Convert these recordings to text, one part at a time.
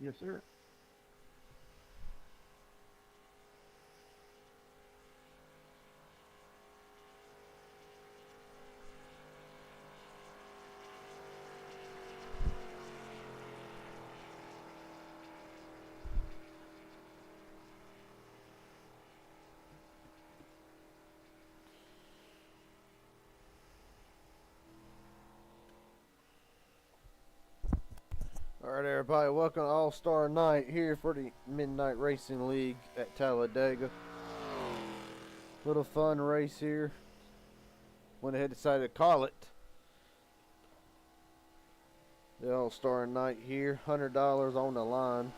Yes, sir. Alright, everybody, welcome to All-Star Night here for the Midnight Racing League at Talladega. Little fun race here. Went ahead and decided to call it the All-Star Night here. $100 on the line.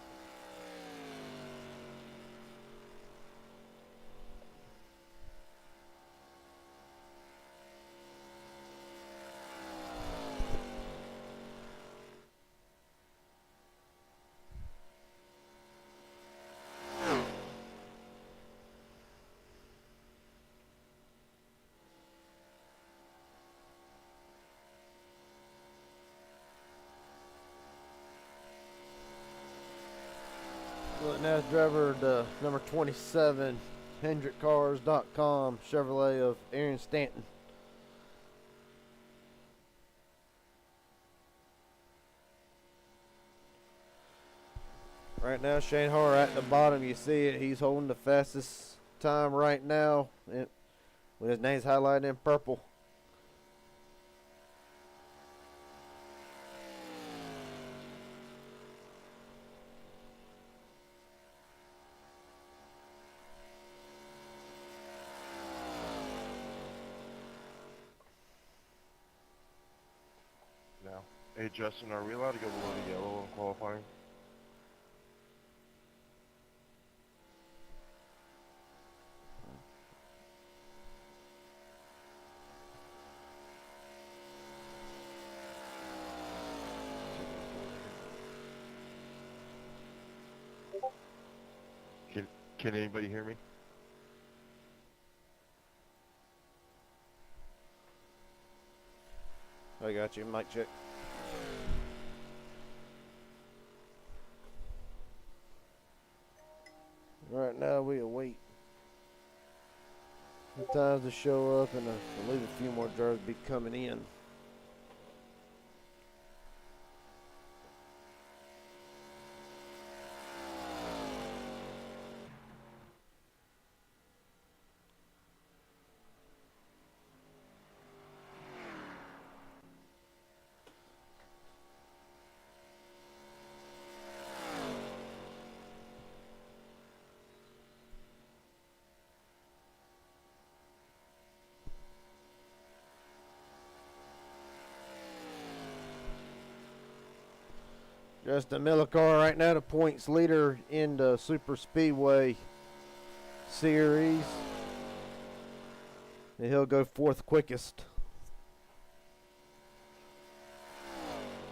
Now driver the number 27 HendrickCars.com Chevrolet of Aaron Stanton. Right now Shane Harr at the bottom, you see it, he's holding the fastest time right now with his name's highlighted in purple. Now, hey Justin, are we allowed to go below the yellow in qualifying? Can anybody hear me? I got you, mic check. Right now we await the times to show up, and I believe a few more drivers be coming in. Justin Millicar right now the points leader in the Super Speedway Series. And he'll go fourth quickest.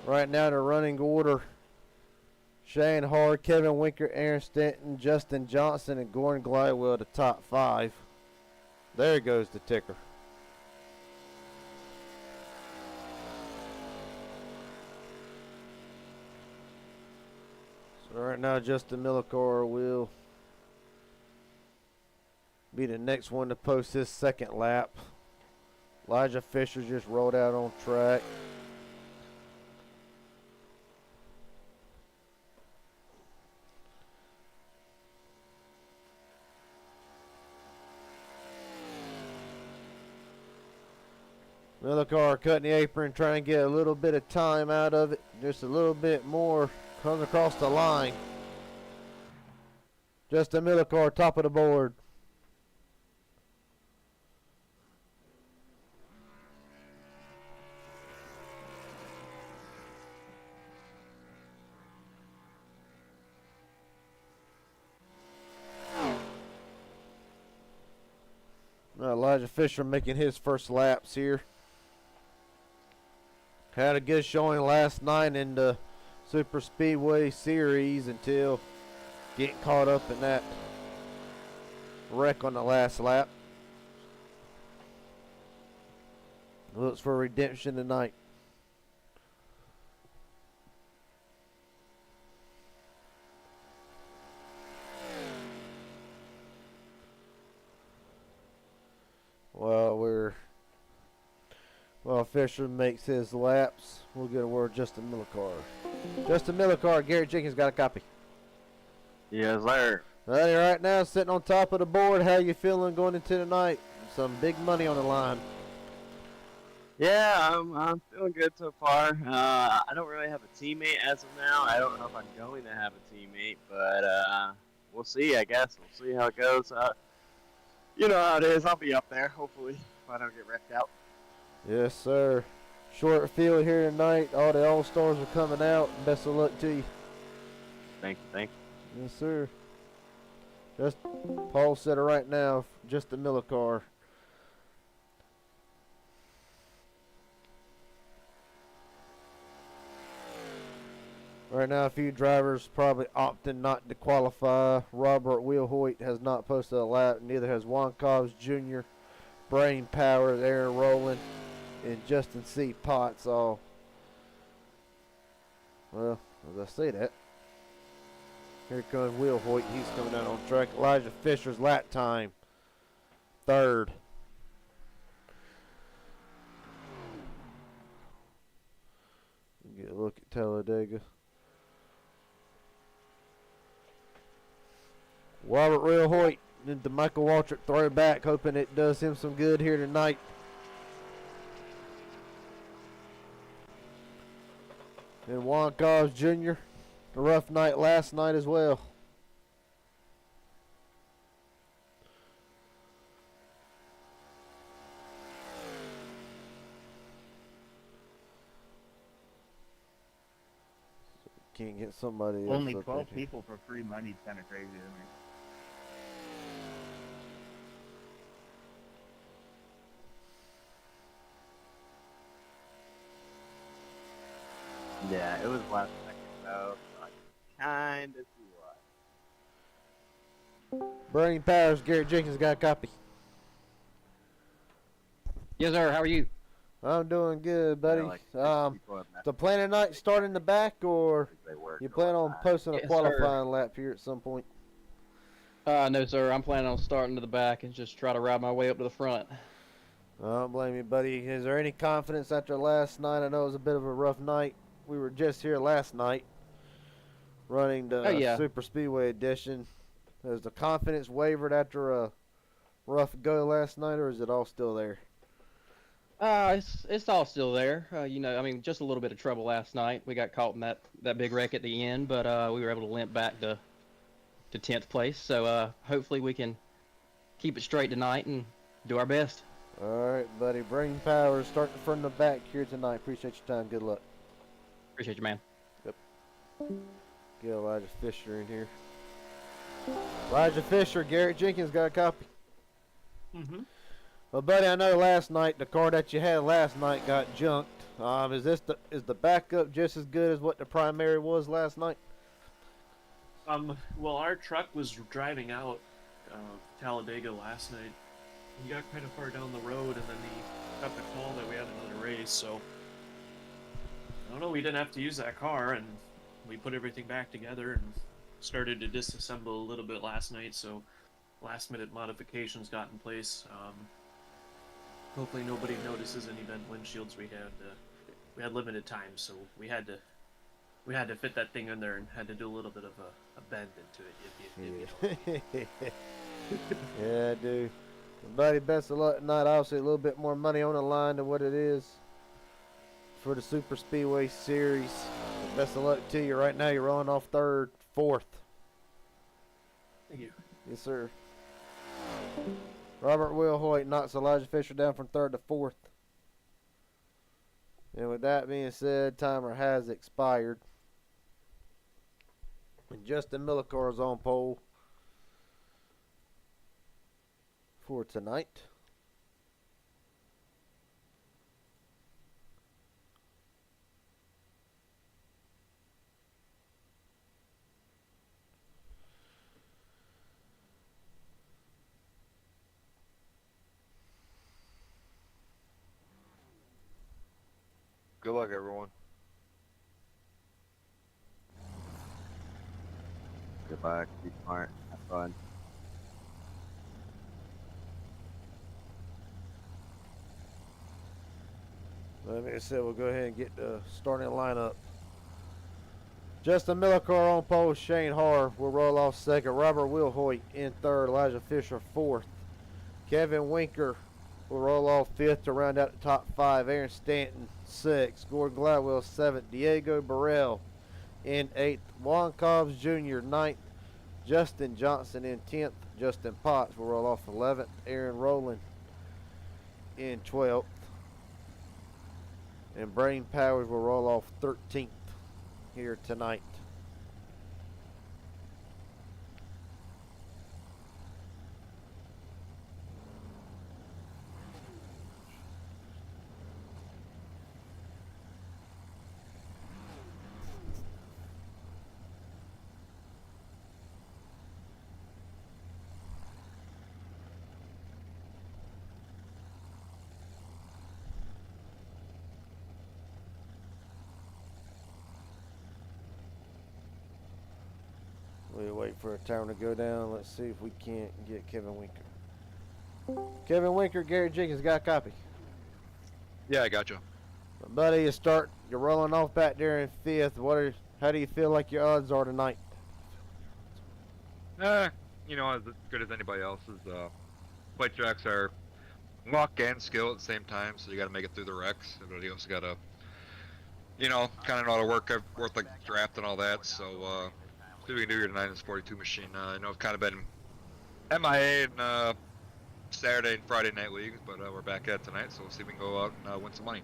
Right now the running order: Shane Hard, Kevin Winker, Aaron Stanton, Justin Johnson, and Gordon Glidewell, the top five. There goes the ticker. So right now Justin Millicar will be the next one to post his second lap. Elijah Fisher just rolled out on track. Millicar cutting the apron, trying to get a little bit of time out of it. Just a little bit more. Comes across the line. Justin Millicar, top of the board. Elijah Fisher making his first laps here. Had a good showing last night in the Super Speedway Series until getting caught up in that wreck on the last lap. Looks for redemption tonight. Fisher makes his laps. We'll get a word with Justin Millicar. Justin Millicar, Garrett Jenkins got a copy. Yes, sir. Alrighty, right now sitting on top of the board. How you feeling going into tonight? Some big money on the line. Yeah, I'm feeling good so far. I don't really have a teammate as of now. I don't know if I'm going to have a teammate, but we'll see. I guess we'll see how it goes. You know how it is. I'll be up there, hopefully, if I don't get wrecked out. Yes, sir. Short field here tonight. All the All-Stars are coming out. Best of luck to you. Thank you, thank you. Yes, sir. Just Paul said it right now. Just the Millicar. Right now, a few drivers probably opting not to qualify. Robert Wheelhoyt has not posted a lap. Neither has Juan Cobbs Jr., Brain Power, Aaron Rowland, and Justin C. Potts all. Well, as I say that, here comes Wheelhoyt. He's coming out on track. Elijah Fisher's lap time, third. Get a look at Talladega. Robert Wheelhoyt into Michael Waltrip throwback, hoping it does him some good here tonight. And Juan Cobbs Jr., a rough night last night as well. Can't get somebody else. Only up 12 in here. people for free money is kind of crazy to me. Yeah, it was last second though, so I kind of see why. Brain Powers, Garrett Jenkins got a copy. Yes, sir. How are you? I'm doing good, buddy. Yeah, like people have The plan tonight start in the back, or they work you a plan lot on of times. posting a Yes, qualifying lap here at some point? No, sir. I'm planning on starting to the back and just try to ride my way up to the front. I don't blame you, buddy. Is there any confidence after last night? I know it was a bit of a rough night. We were just here last night running the yeah. Super Speedway edition. Has the confidence wavered after a rough go last night, or is it all still there? It's all still there. You know, I mean, just a little bit of trouble last night. We got caught in that big wreck at the end, but we were able to limp back to 10th place. So hopefully we can keep it straight tonight and do our best. All right, buddy. Brain Powers starting from the back here tonight. Appreciate your time. Good luck. Appreciate you, man. Get Elijah Fisher in here. Elijah Fisher, Garrett Jenkins got a copy. Mm-hmm. Well, buddy, I know last night the car that you had last night got junked. Is the backup just as good as what the primary was last night? Well, our truck was driving out Talladega last night. He got kind of far down the road, and then he got the call that we had another race, so I don't know, we didn't have to use that car, and we put everything back together and started to disassemble a little bit last night, so last-minute modifications got in place. Hopefully nobody notices any bent windshields. We had limited time, so we had to fit that thing in there and had to do a little bit of a bend into it. If you know. Yeah, dude. Buddy, best of luck tonight. Obviously, a little bit more money on the line than what it is for the Super Speedway Series. Best of luck to you. Right now, you're rolling off fourth. Thank you. Yes, sir. Robert Wheelhoyt knocks Elijah Fisher down from third to fourth. And with that being said, timer has expired. And Justin Millicar is on pole for tonight. Good luck, everyone. Good luck. Be smart. Have fun. Let me say we'll go ahead and get the starting lineup. Justin Millicar on pole, Shane Harr will roll off second. Robert Wilhoit in third, Elijah Fisher fourth. Kevin Winker will roll off fifth to round out the top five. Aaron Stanton sixth. Gordon Gladwell seventh. Diego Burrell in eighth. Juan Cobbs Jr. ninth. Justin Johnson in 10th. Justin Potts will roll off 11th. Aaron Rowland in 12th. And Brain Powers will roll off 13th here tonight. We'll wait for a timer to go down. Let's see if we can't get Kevin Winker. Kevin Winker, Gary Jenkins got a copy. Yeah, I got you. Buddy, you're rolling off back there in fifth. How do you feel like your odds are tonight? You know, as good as anybody else's. Plate tracks are luck and skill at the same time, so you got to make it through the wrecks. Everybody else got to, you know, kind of know how to work like draft and all that. So, see what we can do here tonight in this 42 machine. I know I've kind of been MIA in Saturday and Friday night leagues, but we're back at it tonight, so we'll see if we can go out and win some money.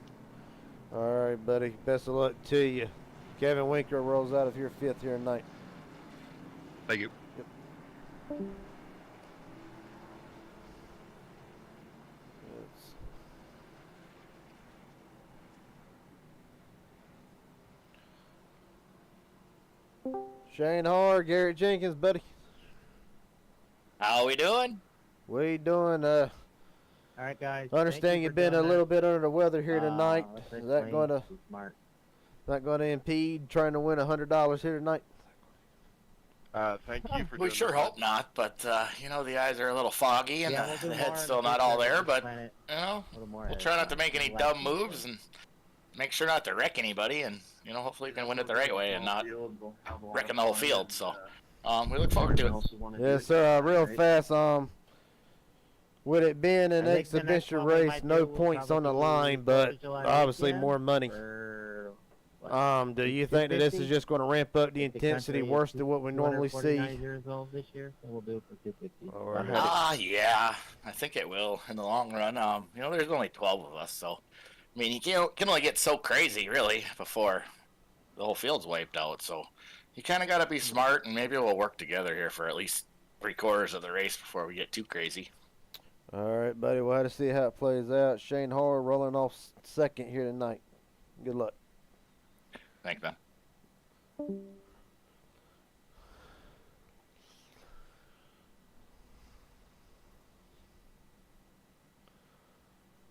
All right, buddy. Best of luck to you. Kevin Winker rolls out of here fifth here tonight. Thank you. Shane Harr, Garrett Jenkins, buddy. How we doing? What are you doing? All right, guys. I understand you've been a little bit under the weather here tonight. Is that going to impede trying to win $100 here tonight? Thank you for We doing sure that. hope not, but you know, the eyes are a little foggy and the head's still not all there, but you know, we'll try not to make any dumb moves and make sure not to wreck anybody, and you know, hopefully we can win it the right way and not wrecking the whole field. So we look forward to it. Yes, sir. Real fast. With it being an exhibition race, no points on the line, but obviously more money. Do you think that this is just going to ramp up the intensity worse than what we normally see? Yeah, I think it will in the long run. You know, there's only 12 of us, so I mean, you can only get so crazy really before the whole field's wiped out. So you kind of got to be smart, and maybe we'll work together here for at least 3/4 of the race before we get too crazy. All right, buddy. We'll have to see how it plays out. Shane Harr rolling off second here tonight. Good luck. Thanks, man.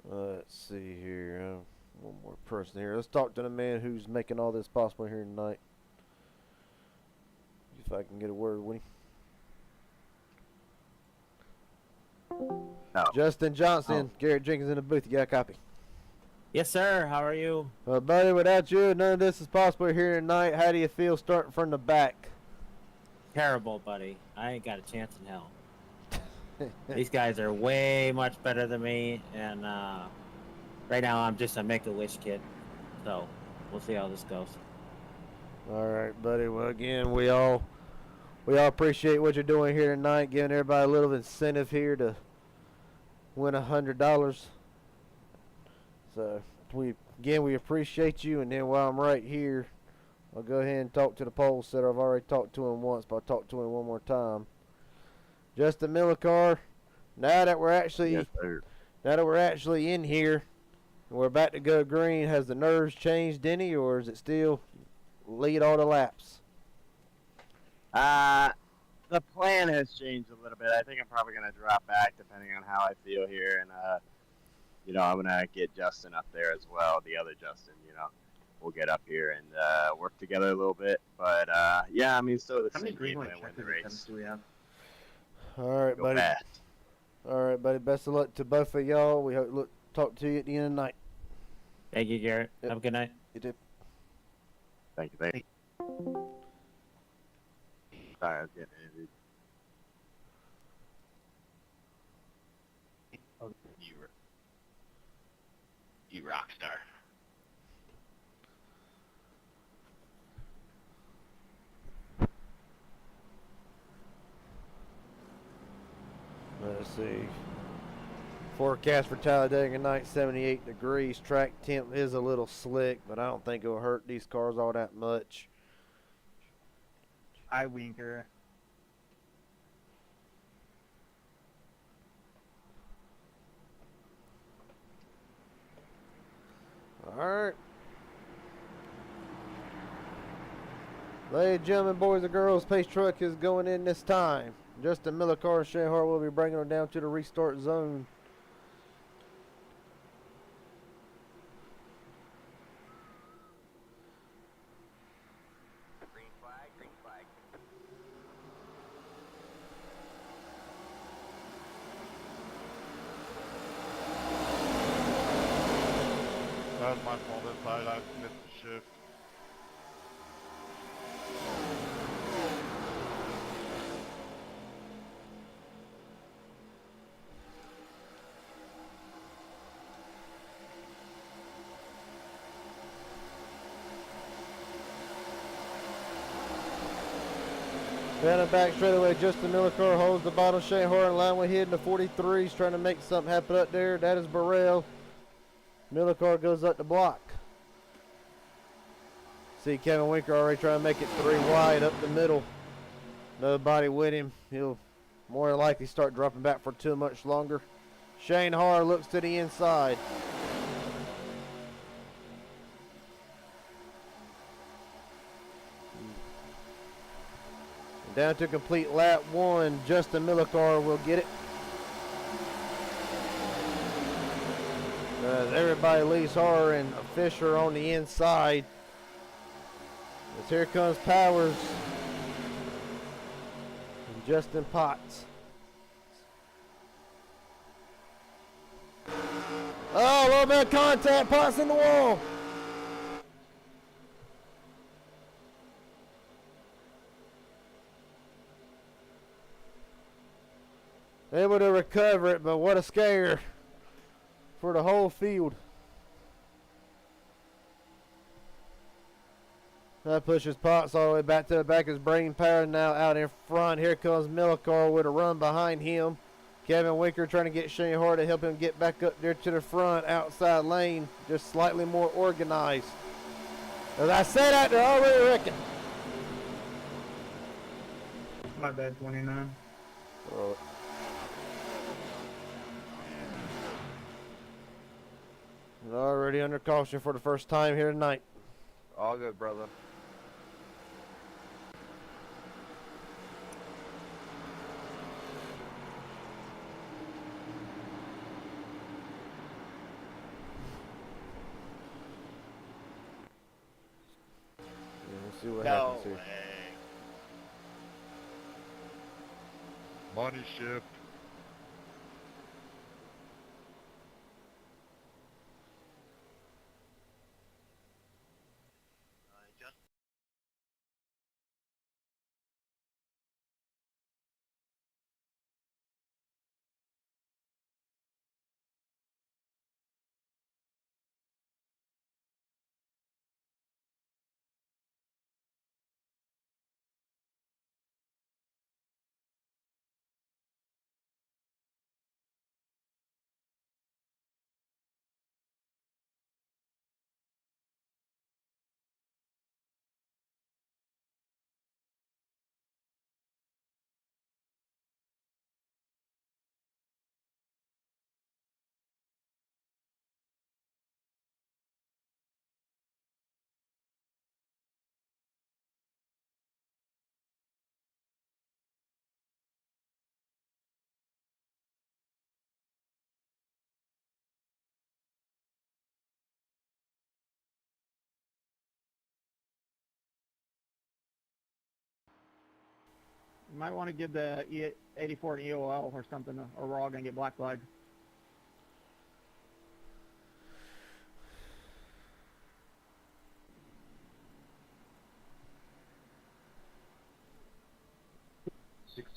Let's see here. One more person here. Let's talk to the man who's making all this possible here tonight. If I can get a word with him. No. Justin Johnson, Garrett Jenkins in the booth. You got a copy? Yes, sir. How are you? Buddy, without you, none of this is possible here tonight. How do you feel starting from the back? Terrible, buddy. I ain't got a chance in hell. These guys are way much better than me, and right now I'm just a Make-A-Wish kid. So we'll see how this goes. All right, buddy. Well, again, we all appreciate what you're doing here tonight, giving everybody a little incentive here to win $100. So we appreciate you. And then while I'm right here, I'll go ahead and talk to the poll setter. I've already talked to him once, but I'll talk to him one more time. Justin Millicar, now that we're actually in here and we're about to go green, has the nerves changed any, or is it still lead all the laps? The plan has changed a little bit. I think I'm probably going to drop back depending on how I feel here, and you know, I'm going to get Justin up there as well, the other Justin, you know. We'll get up here and work together a little bit. But, yeah, I mean, still the How many same green game light plan, win the checkers race. do we have? All right, Go buddy. fast. All right, buddy. Best of luck to both of y'all. We hope talk to you at the end of the night. Thank you, Garrett. Yep. Have a good night. You did. Thank you. Thank you. Sorry, I was getting it. You rock star. Let's see. Forecast for Talladega night, 78 degrees. Track temp is a little slick, but I don't think it'll hurt these cars all that much. I winker. Alright. Ladies and gentlemen, boys and girls, pace truck is going in this time. Justin Miller car and Shane Hart will be bringing them down to the restart zone. Green flag, green flag. That was my fault inside. I missed the shift. Down the back straightaway, Justin Miller car holds the bottom. Shane Hart in line with hit in the 43s, trying to make something happen up there. That is Burrell. Miller car goes up the block. See Kevin Winker already trying to make it 3 wide up the middle. Nobody with him. He'll more than likely start dropping back for too much longer. Shane Hart looks to the inside. Down to complete lap 1. Justin Miller car will get it. Everybody leaves Horror and Fisher on the inside. As here comes Powers and Justin Potts. Oh, a little bit of contact. Potts in the wall. Able to recover it, but what a scare for the whole field. That pushes Potts all the way back to the back. His brain power now out in front. Here comes Millicar with a run behind him. Kevin Winker trying to get Shane Hart to help him get back up there to the front, outside lane, just slightly more organized. As I said out there, already wrecking. My bad, 29. Already under caution for the first time here tonight. All good, brother. Yeah, we'll see what No happens here. way. Money shift. You might want to give the 84 an EOL or something, or we're all going to get black flagged.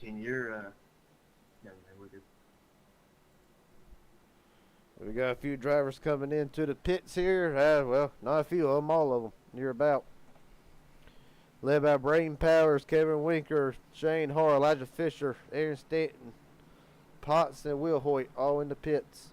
16, you're, never mind, we're good. We got a few drivers coming into the pits here. Well, not a few of them, all of them. Near about. Led by Braden Powers, Kevin Winker, Shane Harr, Elijah Fisher, Aaron Stanton, Potts, and Will Hoyt, all in the pits.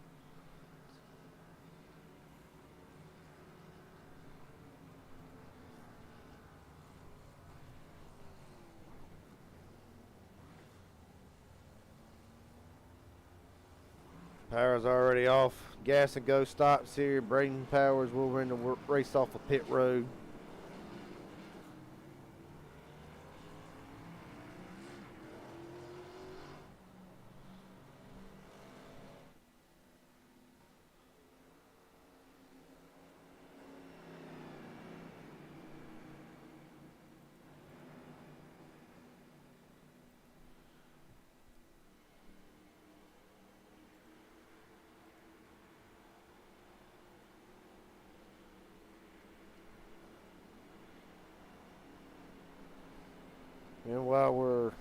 Powers already off. Gas and go stops here. Braden Powers will run the race off a pit road. And while we're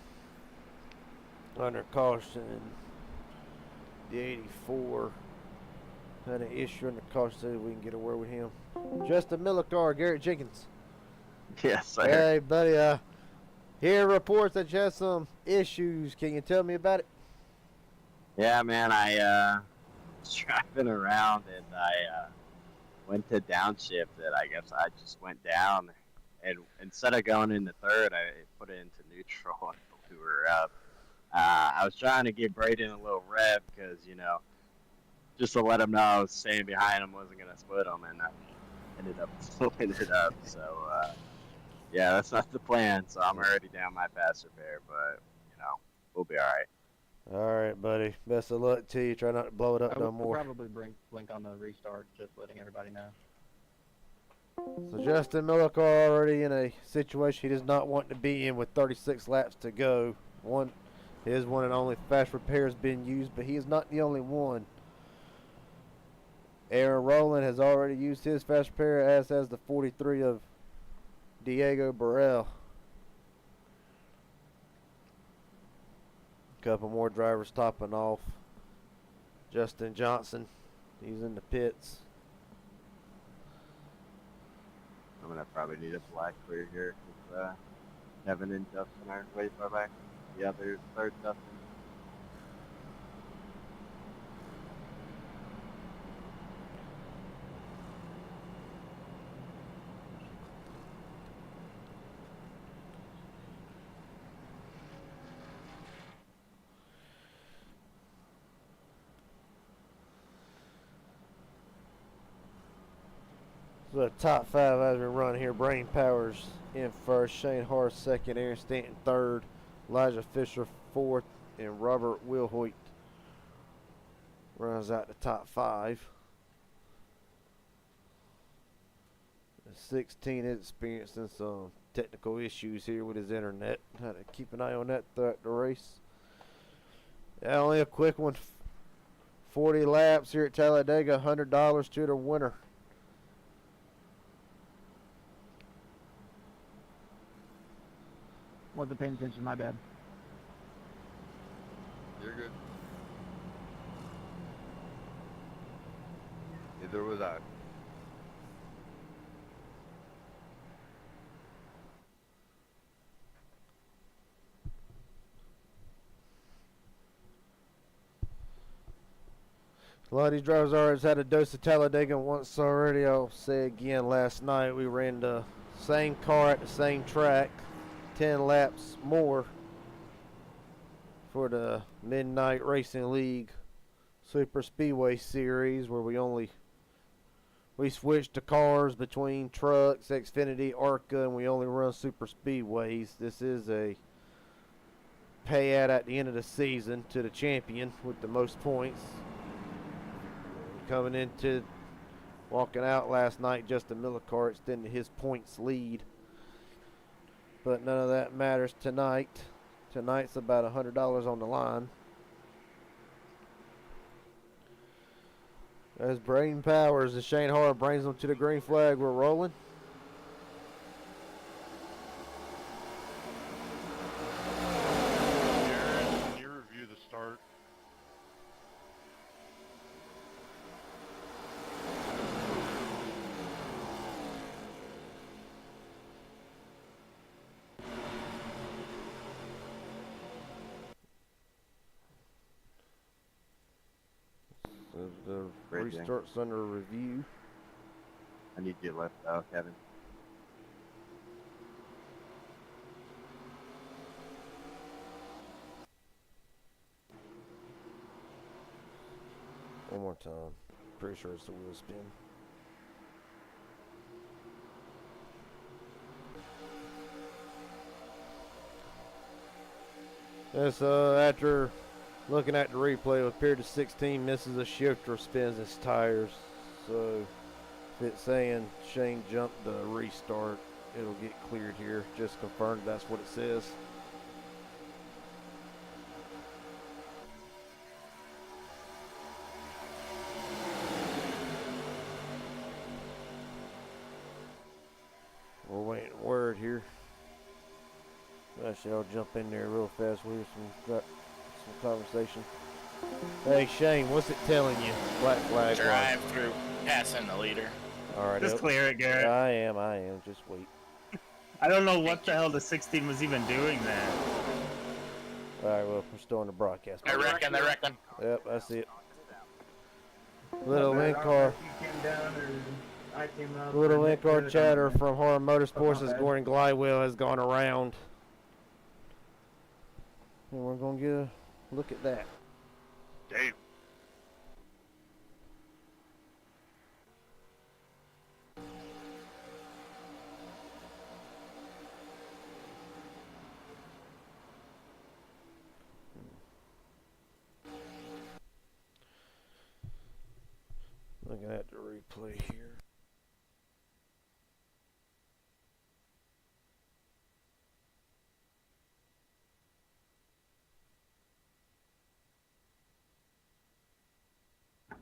under caution, the 84 had an issue under caution, so we can get a word with him. Justin Millicar, Garrett Jenkins. Yes, sir. Hey, buddy. Here reports that you have some issues. Can you tell me about it? Yeah, man, I was driving around and I went to downshift it. I guess I just went down, and instead of going into third, I put it into neutral and blew her up. I was trying to give Braden a little rev because, you know, just to let him know I was staying behind him, wasn't going to split him, and I ended up blowing it up. So, yeah, that's not the plan. So I'm already down my fast repair, but, you know, we'll be all right. All right, buddy. Best of luck to you. Try not to blow it up I no will more. probably blink on the restart, just letting everybody know. So Justin Millicar already in a situation he does not want to be in with 36 laps to go. His one and only fast repair has been used, but he is not the only one. Aaron Rowland has already used his fast repair, as has the 43 of Diego Burrell. Couple more drivers topping off. Justin Johnson, he's in the pits. I'm going to probably need a black clear here because Kevin and Justin aren't way far back. Yeah, there's third Justin. So the top five as we run here: Braden Powers in first, Shane Harr second, Aaron Stanton third, Elijah Fisher fourth, and Robert Wilhoit runs out the top five. The 16 is experiencing some technical issues here with his internet. Had to keep an eye on that throughout the race. Yeah, only a quick one. 40 laps here at Talladega, $100 to the winner. Wasn't paying attention, my bad. You're good. Neither was I. A lot of these drivers already had a dose of Talladega once already. I'll say again, last night we ran the same car at the same track, 10 laps more for the Midnight Racing League Super Speedway Series, where we switched the cars between trucks, Xfinity, ARCA, and we only run super speedways. This is a payout at the end of the season to the champion with the most points. Walking out last night, Justin Millicar extended his points lead. But none of that matters tonight. Tonight's about $100 on the line. As Braden Powers and Shane Harr brings them to the green flag, we're rolling. The Bridging. restart's under review. I need you to left out, Kevin. One more time. Pretty sure it's the wheel spin. Yes, after looking at the replay, it appeared the 16 misses a shifter, spins its tires. So if it's saying Shane jumped the restart, it'll get cleared here. Just confirmed that's what it says. We're waiting word here. Actually, I'll jump in there real fast. We have some conversation. Hey Shane, what's it telling you? Black flag. Drive through, passing the leader. All right. Just clear it, Garrett. I am. Just wait. I don't know what the hell the 16 was even doing there. All right. Well, we're still on the broadcast. I reckon. Yep, I see it. Little in-car. Little in-car chatter from Horror Motorsports as Gordon Glidewell has gone around. And we're going to get a look at that. Damn. Looking at the replay here.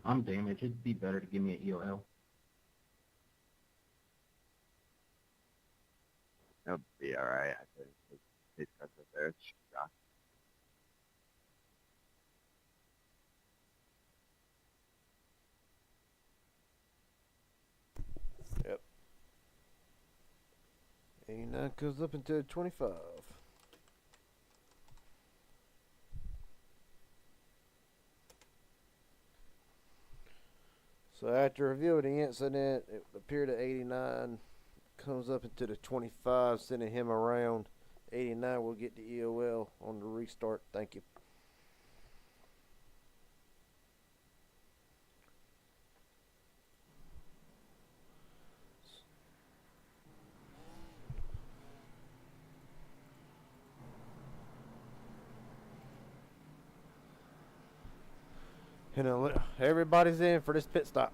I'm damaged. It'd be better to give me an EOL. It'll be alright. I think his cuts up there. It's shock. Yep. 89 goes up into 25. So after review of the incident, it appeared at 89 comes up into the 25, sending him around. 89 will get the EOL on the restart. Thank you. And everybody's in for this pit stop.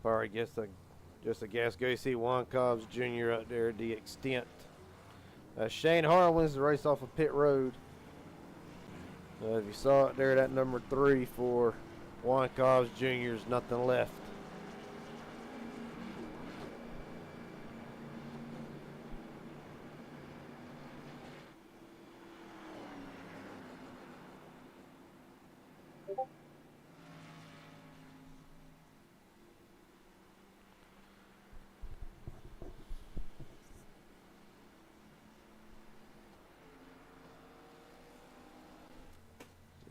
Alright, just a gas go. You see Juan Cobbs Jr. out there, the extent. Shane Hart wins the race off of pit road. If you saw it there, that number 3 for Juan Cobbs Jr. is nothing left.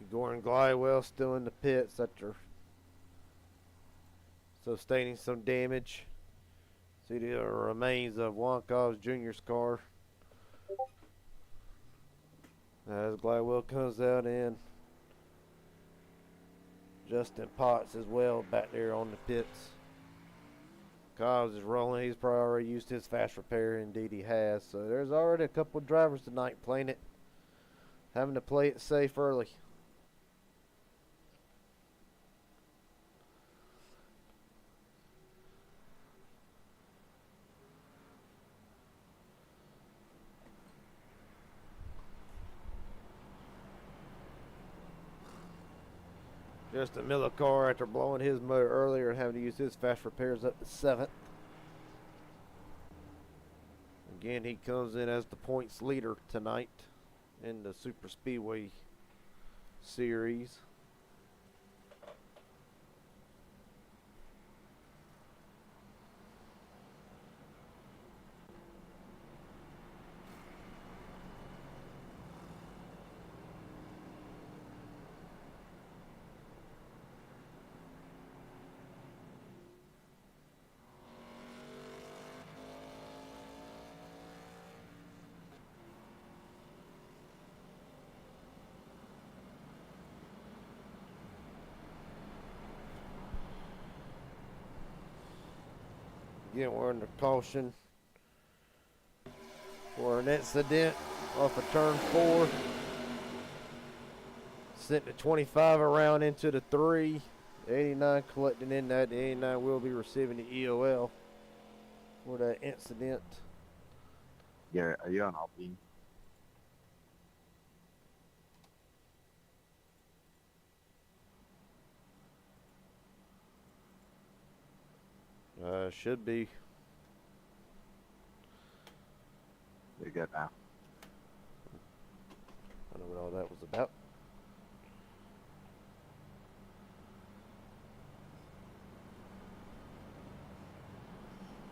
Gordon Glidewell still in the pits after sustaining some damage. See the remains of Juan Cobbs Jr.'s car. As Glidewell comes out in, Justin Potts as well back there on the pits. Cobbs is rolling. He's probably already used his fast repair. Indeed he has. So there's already a couple of drivers tonight playing it. Having to play it safe early. Justin Miller car after blowing his motor earlier and having to use his fast repairs up to 7th. Again, he comes in as the points leader tonight in the Super Speedway series. Again, we're under caution for an incident off of turn 4. Sent the 25 around into the 3. 89 collecting in that. The 89 will be receiving the EOL for that incident. Yeah, are you on Alpine? Should be. You're good now. I know what all that was about.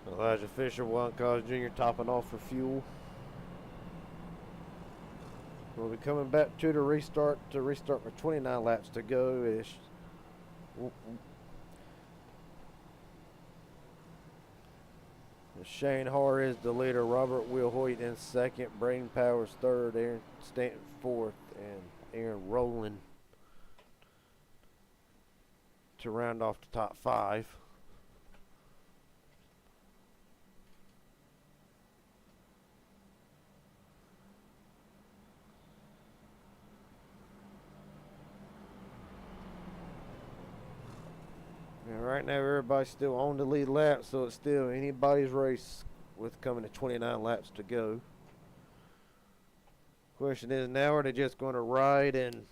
Elijah Fisher, Wildcat College Jr. topping off for fuel. We'll be coming back to the restart with 29 laps to go. Shane Harr is the leader. Robert Wilhoit in second. Braden Powers third. Aaron Stanton fourth. And Aaron Rowland to round off the top 5. And right now everybody's still on the lead lap, so it's still anybody's race with coming to 29 laps to go. Question is now, are they just going to ride and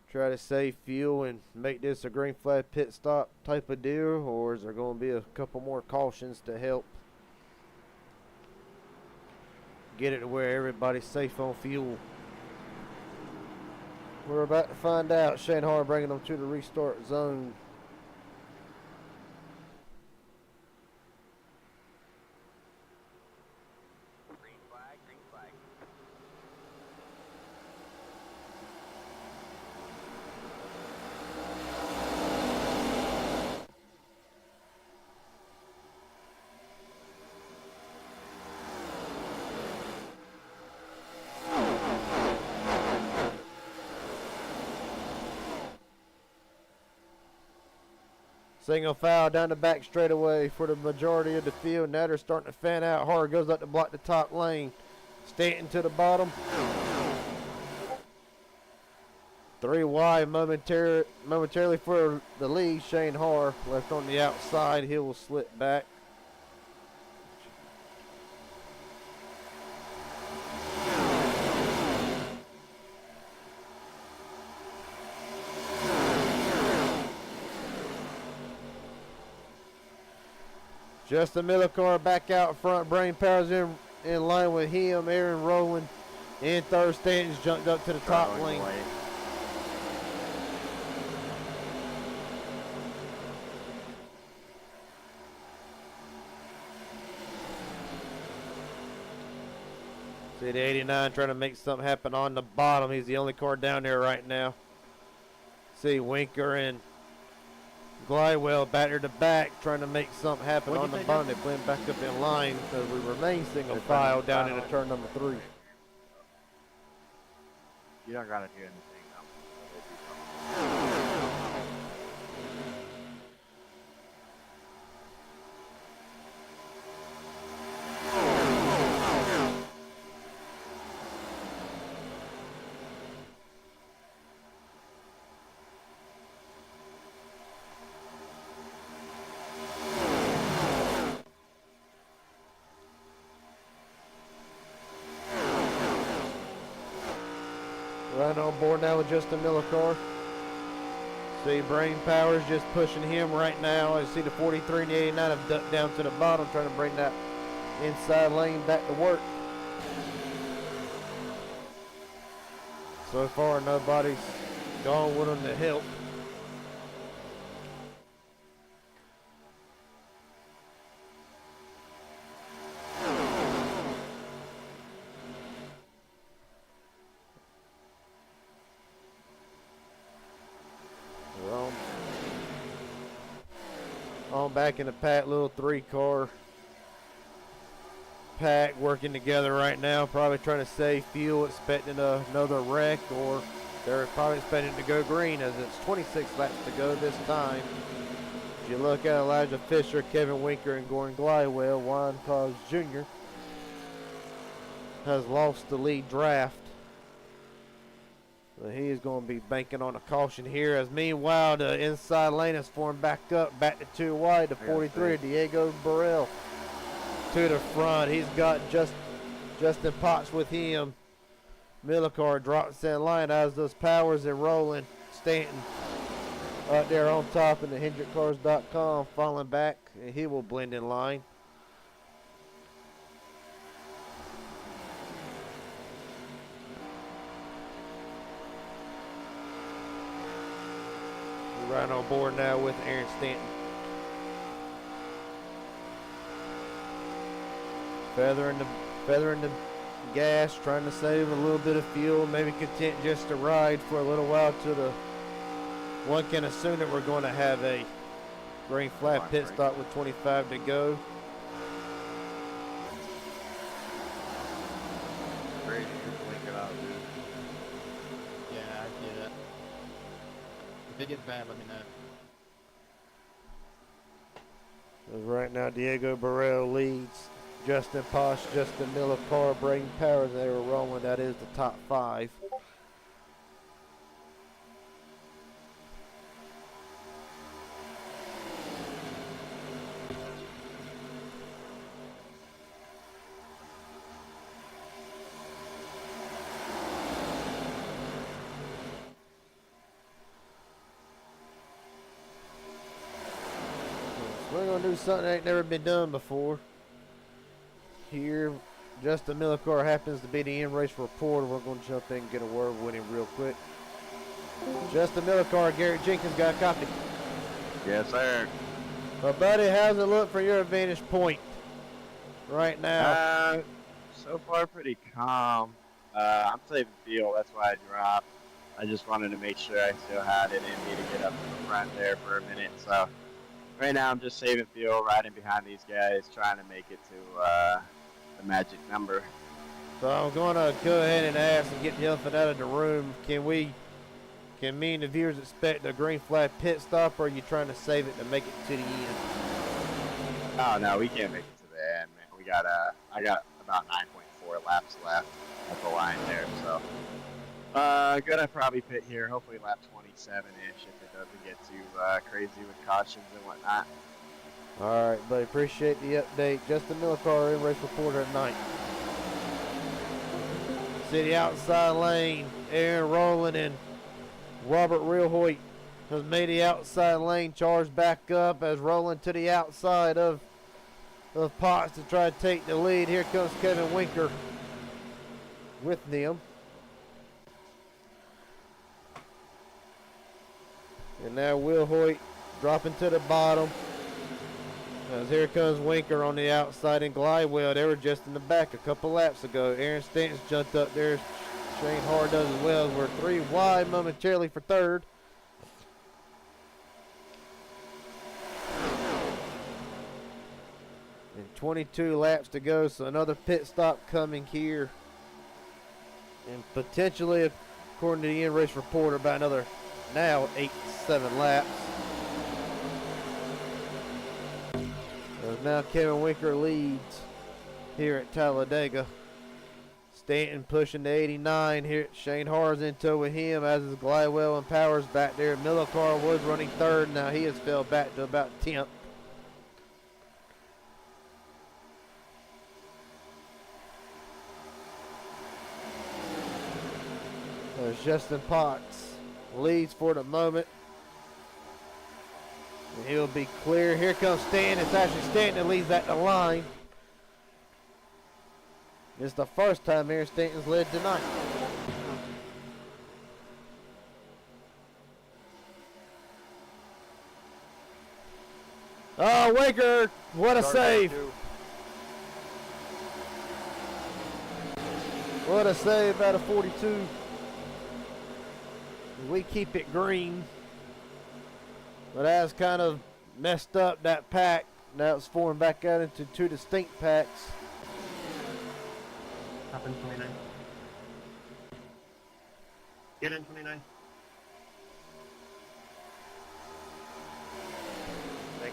try to save fuel and make this a green flag pit stop type of deal, or is there going to be a couple more cautions to help get it to where everybody's safe on fuel? We're about to find out. Shane Harr bringing them to the restart zone. Single foul down the back straightaway for the majority of the field. Now they're starting to fan out. Hard goes up to block the top lane. Stanton to the bottom. 3 wide momentarily for the lead. Shane Harr left on the outside. He will slip back. Justin Millicar back out front. Brain Powers in line with him. Aaron Rowland in third. Stanton's jumped up to the top lane. See the 89 trying to make something happen on the bottom. He's the only car down there right now. See Winker and Glidewell batter to back, trying to make something happen on the bottom. They blend back up in line, so we remain single file down into turn number 3. You don't gotta do anything. Right on board now with Justin Millicar. See Brain Powers just pushing him right now. I see the 43 and the 89 have ducked down to the bottom, trying to bring that inside lane back to work. So far, nobody's gone with them to help. On back in the pack, little 3-car pack working together right now, probably trying to save fuel, expecting another wreck, or they're probably expecting to go green as it's 26 laps to go this time. If you look at Elijah Fisher, Kevin Winker, and Gordon Glywell, Juan Cos Jr. has lost the lead draft. But he is going to be banking on a caution here, as meanwhile the inside lane is formed back up, back to 2 wide to 43, Diego Burrell to the front. He's got Justin Potts with him. Millicard drops in line, as does Powers and Roland Stanton up there on top in the HendrickCars.com, falling back, and he will blend in line. We're right on board now with Aaron Stanton. Feathering the gas, trying to save a little bit of fuel, maybe content just to ride for a little while to the one can assume that we're going to have a green flag pit stop with 25 to go. Brady, you're blinking out, dude. Yeah, I see that. If it gets bad, let me know. As right now, Diego Burrell leads. Justin Posh, Justin Miller, Carr, Braden Powers, they were rolling. That is the top 5. We're going to do something that ain't never been done before. Here, Justin Millicar happens to be the in-race reporter. We're going to jump in and get a word with him real quick. Justin Millicar, Garrett Jenkins got a copy. Yes, sir. Well, buddy, how's it look from your vantage point right now? So far pretty calm. I'm saving fuel, that's why I dropped. I just wanted to make sure I still had it in me to get up to the front there for a minute. So right now I'm just saving fuel, riding behind these guys, trying to make it to the magic number. So I'm going to go ahead and ask and get the elephant out of the room. Can me and the viewers expect a green flag pit stop, or are you trying to save it to make it to the end? Oh no, we can't make it to the end, man. I got about 9.4 laps left at the line there, so gonna probably pit here, hopefully lap 27-ish if it doesn't get too crazy with cautions and whatnot. All right, buddy. Appreciate the update. Justin Millicar, in-race reporter at night. City outside lane. Aaron Rowland and Robert Realhoyt has made the outside lane charge back up as Rowland to the outside of Potts to try to take the lead. Here comes Kevin Winker with them. And now Will Hoyt dropping to the bottom. As here comes Winker on the outside and Glidewell. They were just in the back a couple laps ago. Aaron Stanton's jumped up there. Shane Hard does as well. We're 3 wide momentarily for third. And 22 laps to go, so another pit stop coming here. And potentially, according to the in-race reporter, about another now 8-7 laps. Now Kevin Winker leads here at Talladega. Stanton pushing to 89 here. Shane Harr's in tow with him, as is Glidewell and Powers back there. Millicar was running third. Now he has fell back to about 10th. As Justin Potts leads for the moment. And he'll be clear. Here comes Stanton. It's actually Stanton that leads at the line. It's the first time Aaron Stanton's led tonight. Oh, Winker, what a save. What a save out of 42. We keep it green. But that's kind of messed up that pack. Now it's formed back out into 2 distinct packs. Hop in 29. Get in 29.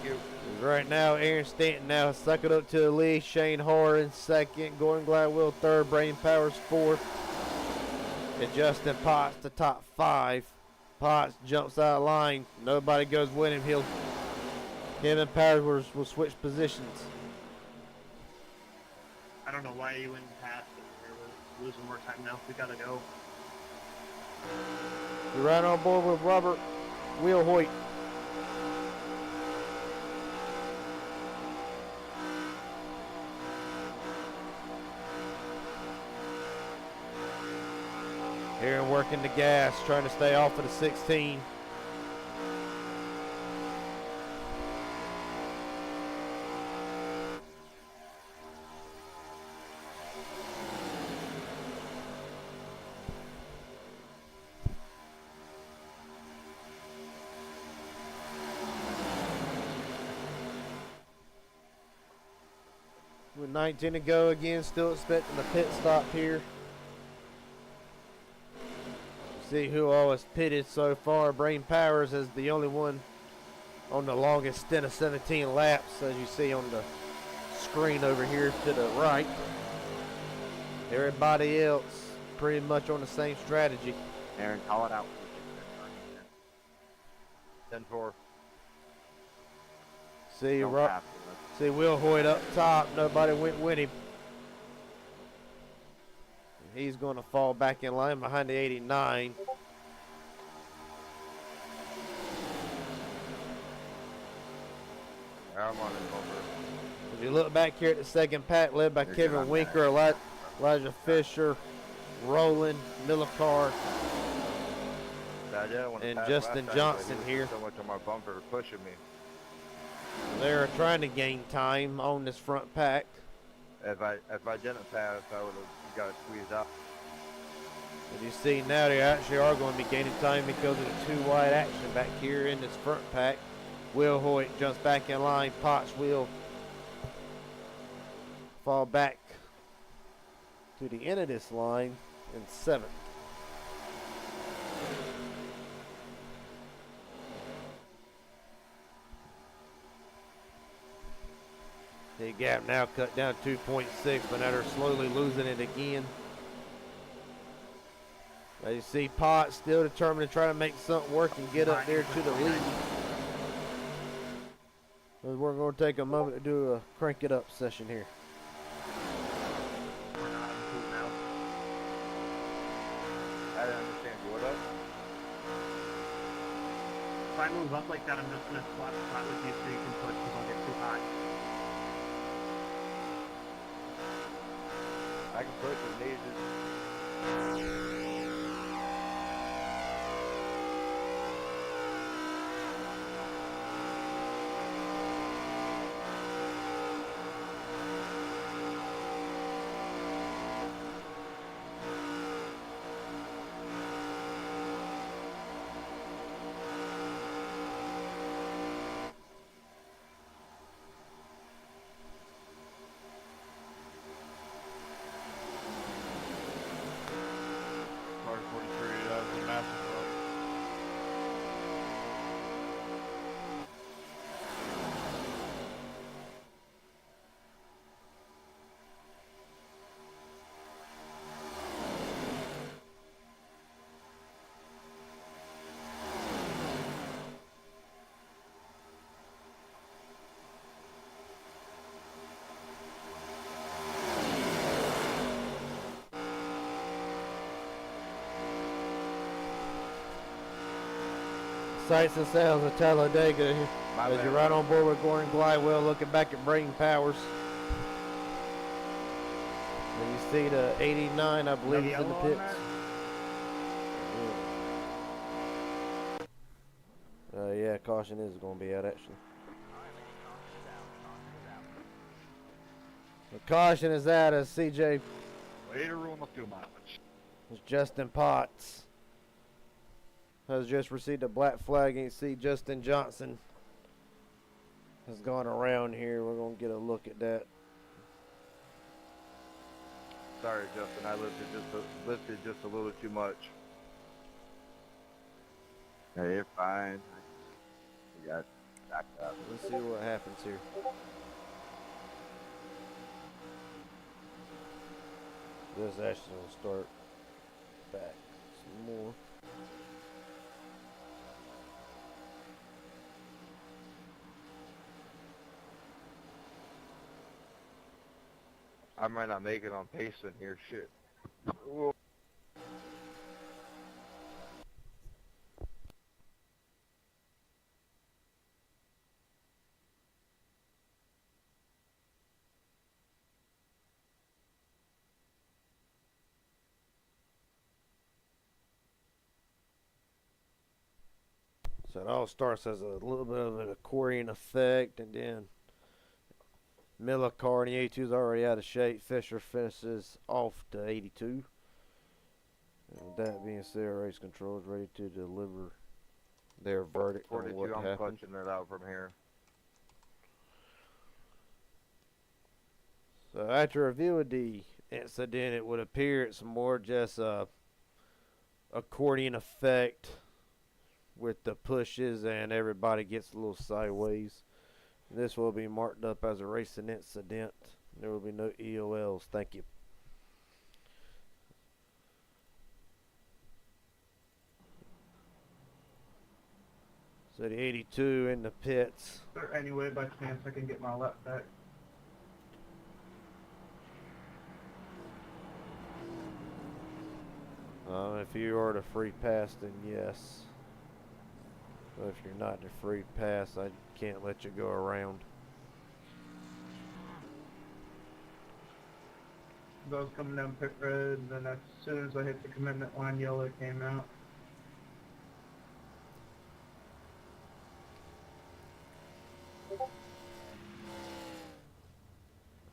Thank you. Right now, Aaron Stanton now sucking up to the lead. Shane Horr in second. Gordon Gladwell third. Brain Powers fourth. And Justin Potts the top 5. Potts jumps out of line. Nobody goes with him. Him and Powers will switch positions. I don't know why you went past it. We're losing more time now. We gotta go. You're right on board with Robert Wheelhoyt. Aaron working the gas, trying to stay off of the 16. With 19 to go again, still expecting a pit stop here. See who all is pitted so far. Brain Powers is the only one on the longest stint of 17 laps, as you see on the screen over here to the right. Everybody else pretty much on the same strategy. Aaron, call it out. 10-4. See, see Will Hoyt up top. Nobody went with him. He's going to fall back in line behind the 89. I'm on it over. As you look back here at the second pack, led by Kevin Winker, Elijah Fisher, Roland, Millicar, and Justin Johnson here. So much on my bumper pushing me. They're trying to gain time on this front pack. If I didn't pass, I would have got squeezed out. As you see now, they actually are going to be gaining time because of the 2 wide action back here in this front pack. Will Hoyt jumps back in line. Potts will fall back to the end of this line in 7th. The gap now cut down 2.6, but now they're slowly losing it again. As you see, Potts still determined to try to make something work and get up there to the lead. We're going to take a moment to do a crank it up session here. I didn't understand. What up? If I move up like that, I'm just gonna swap spot with you so you can push because I'll get too high. I can push if needed. Car 43, that was a massive run. Sights and sounds of Talladega here. My As bad. you're right on board with Gordon Glidewell, looking back at Brain Powers. And you see the 89, I believe, is in the pits. Yeah, caution is going to be out actually. The caution is out as CJ Way to ruin the fuel mileage. Justin Potts has just received a black flag. And you see Justin Johnson has gone around here. We're going to get a look at that. Sorry, Justin. I lifted just a little too much. Hey, you're fine. You got backed up. Let's see what happens here. This actually will start back some more. I might not make it on pace in here. Shit. So it all starts as a little bit of an accordion effect, and then Miller car in the 82 is already out of shape. Fisher finishes off to 82. And with that being said, race control is ready to deliver their verdict on 42, what I'm happened. clutching it out from here. So after reviewing the incident, it would appear it's more just a accordion effect with the pushes, and everybody gets a little sideways. This will be marked up as a racing incident. There will be no EOLs. Thank you. So the 82 in the pits. Is there any way by chance I can get my lap back? If you are the free pass, then yes. But if you're not the free pass, I can't let you go around. I was coming down pit road, and then as soon as I hit the commitment line, yellow came out.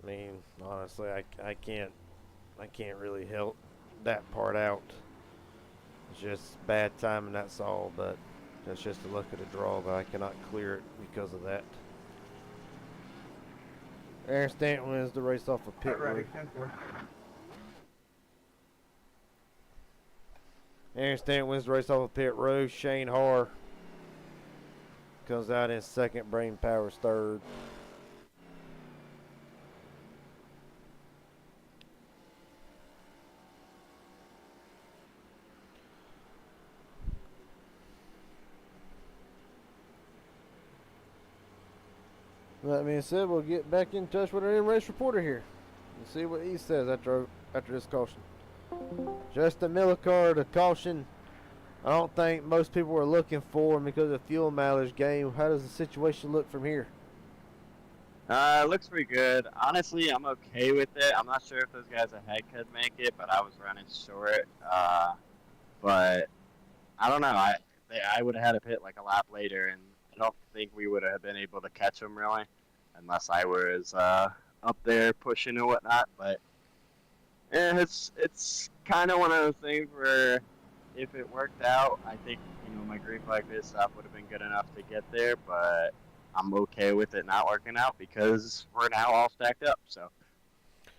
I mean, honestly, I can't really help that part out. It's just bad timing, that's all, but that's just a look at the draw, but I cannot clear it because of that. Aaron Stanton wins the race off of pit road. Aaron Stanton wins the race off of pit road. Shane Harr comes out in second. Brain Powers third. That being said, we'll get back in touch with our in-race reporter here and see what he says after this caution. Justin Miller car, the caution. I don't think most people were looking for him because of fuel mileage gain. How does the situation look from here? It looks pretty good. Honestly, I'm okay with it. I'm not sure if those guys ahead could make it, but I was running short. But I don't know. I would have had to pit like a lap later, and I don't think we would have been able to catch them really, unless I was up there pushing and whatnot. But yeah, it's kind of one of those things where if it worked out, I think my green flag this stuff would have been good enough to get there. But I'm okay with it not working out because we're now all stacked up. So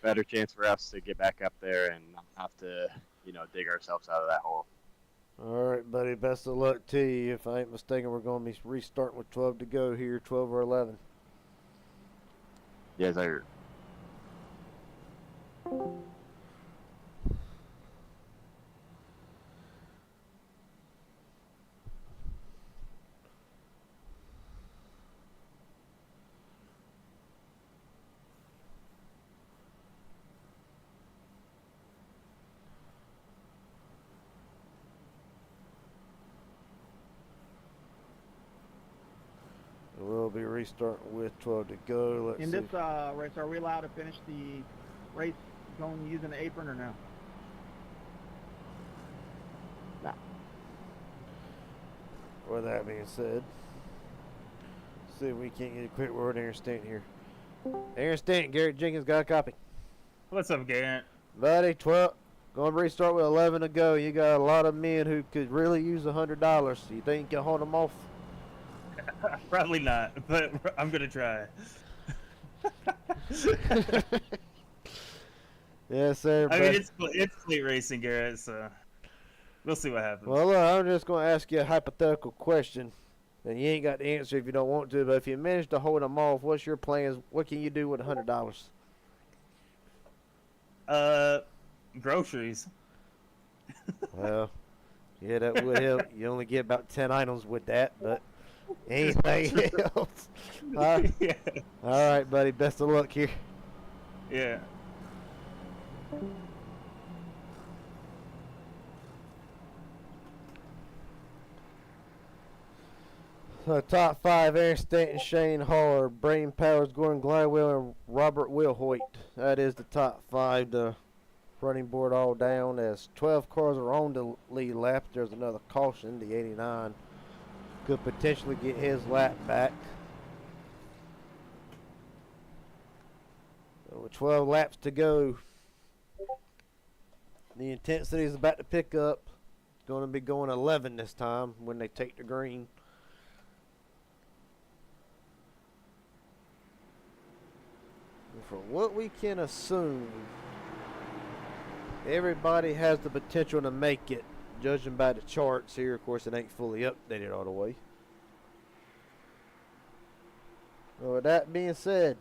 better chance for us to get back up there and not have to dig ourselves out of that hole. All right, buddy. Best of luck to you. If I ain't mistaken, we're going to be restarting with 12 to go here, 12 or 11. Yes, sir. We'll be restarting with 12 to go. Let's In see. this race, are we allowed to finish the race going using the apron or no? No. With that being said, see if we can't get a quick word Aaron Stanton here. Aaron Stanton, Garrett Jenkins got a copy. What's up, Garrett? Buddy, 12. Going to restart with 11 to go. You got a lot of men who could really use $100. You think you can hold them off? Probably not, but I'm gonna try. Yes, sir. I mean, it's fleet racing, Garrett, so we'll see what happens. Well, look, I'm just going to ask you a hypothetical question. And you ain't got the answer if you don't want to, but if you manage to hold them off, what's your plans? What can you do with $100? Groceries. Well, yeah, that would help. You only get about 10 items with that, but anything else? Yeah. All right, buddy. Best of luck here. Yeah. So top 5, Aaron Stanton, Shane Hall, Brain Powers, Gordon Glidewell, and Robert Wilhoit. That is the top 5. The running board all down as 12 cars are on the lead lap. There's another caution. The 89 could potentially get his lap back. So with 12 laps to go, the intensity is about to pick up. It's going to be going 11 this time when they take the green. From what we can assume, everybody has the potential to make it, judging by the charts here. Of course, it ain't fully updated all the way. Well, with that being said,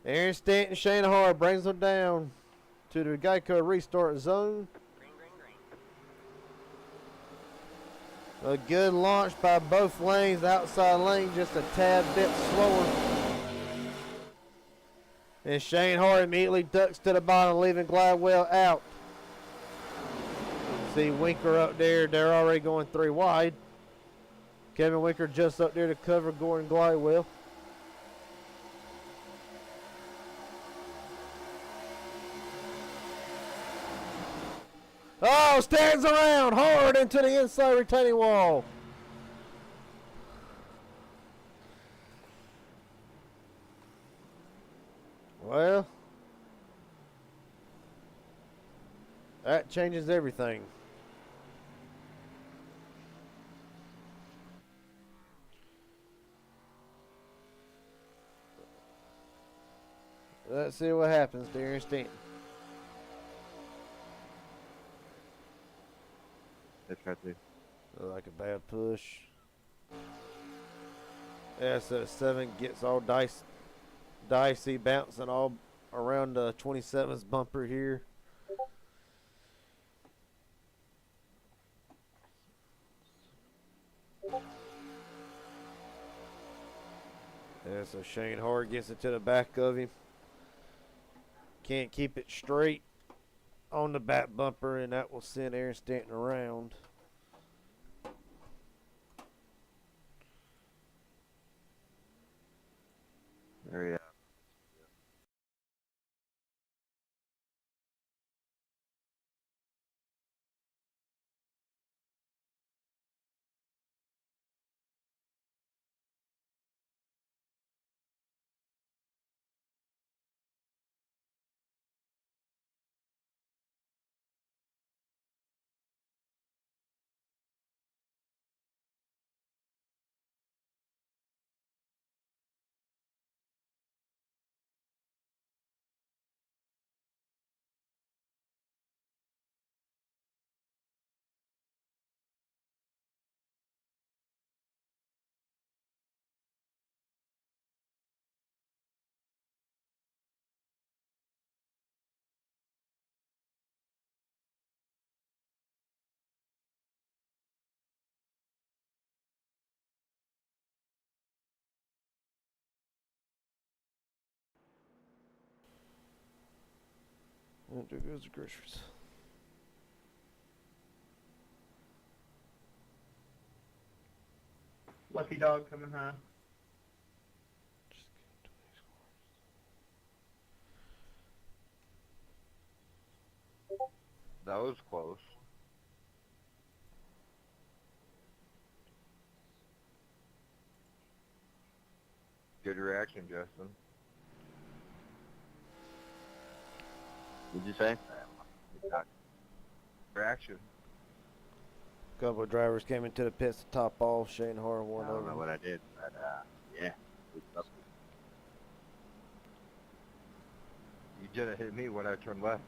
Aaron Stanton, Shane Hart brings them down to the Geico restart zone. A good launch by both lanes. The outside lane just a tad bit slower. And Shane Hart immediately ducks to the bottom, leaving Glidewell out. See Winker up there. They're already going 3 wide. Kevin Winker just up there to cover Gordon Glidewell. Oh, stands around hard into the inside retaining wall. Well, that changes everything. Let's see what happens to Aaron Stanton. That's right there. Look like a bad push. Yeah, so the 7 gets all dicey, bouncing all around the 27's bumper here. Yeah, so Shane Hart gets it to the back of him. Can't keep it straight on the back bumper, and that will send Aaron Stanton around. There you go. And there goes the groceries. Lucky dog coming high. That was close. Good reaction, Justin. What'd you say? Reaction. A couple of drivers came into the pits to top off. Shane Hart won I don't over. know what I did, but yeah. You didn't hit me when I turned left.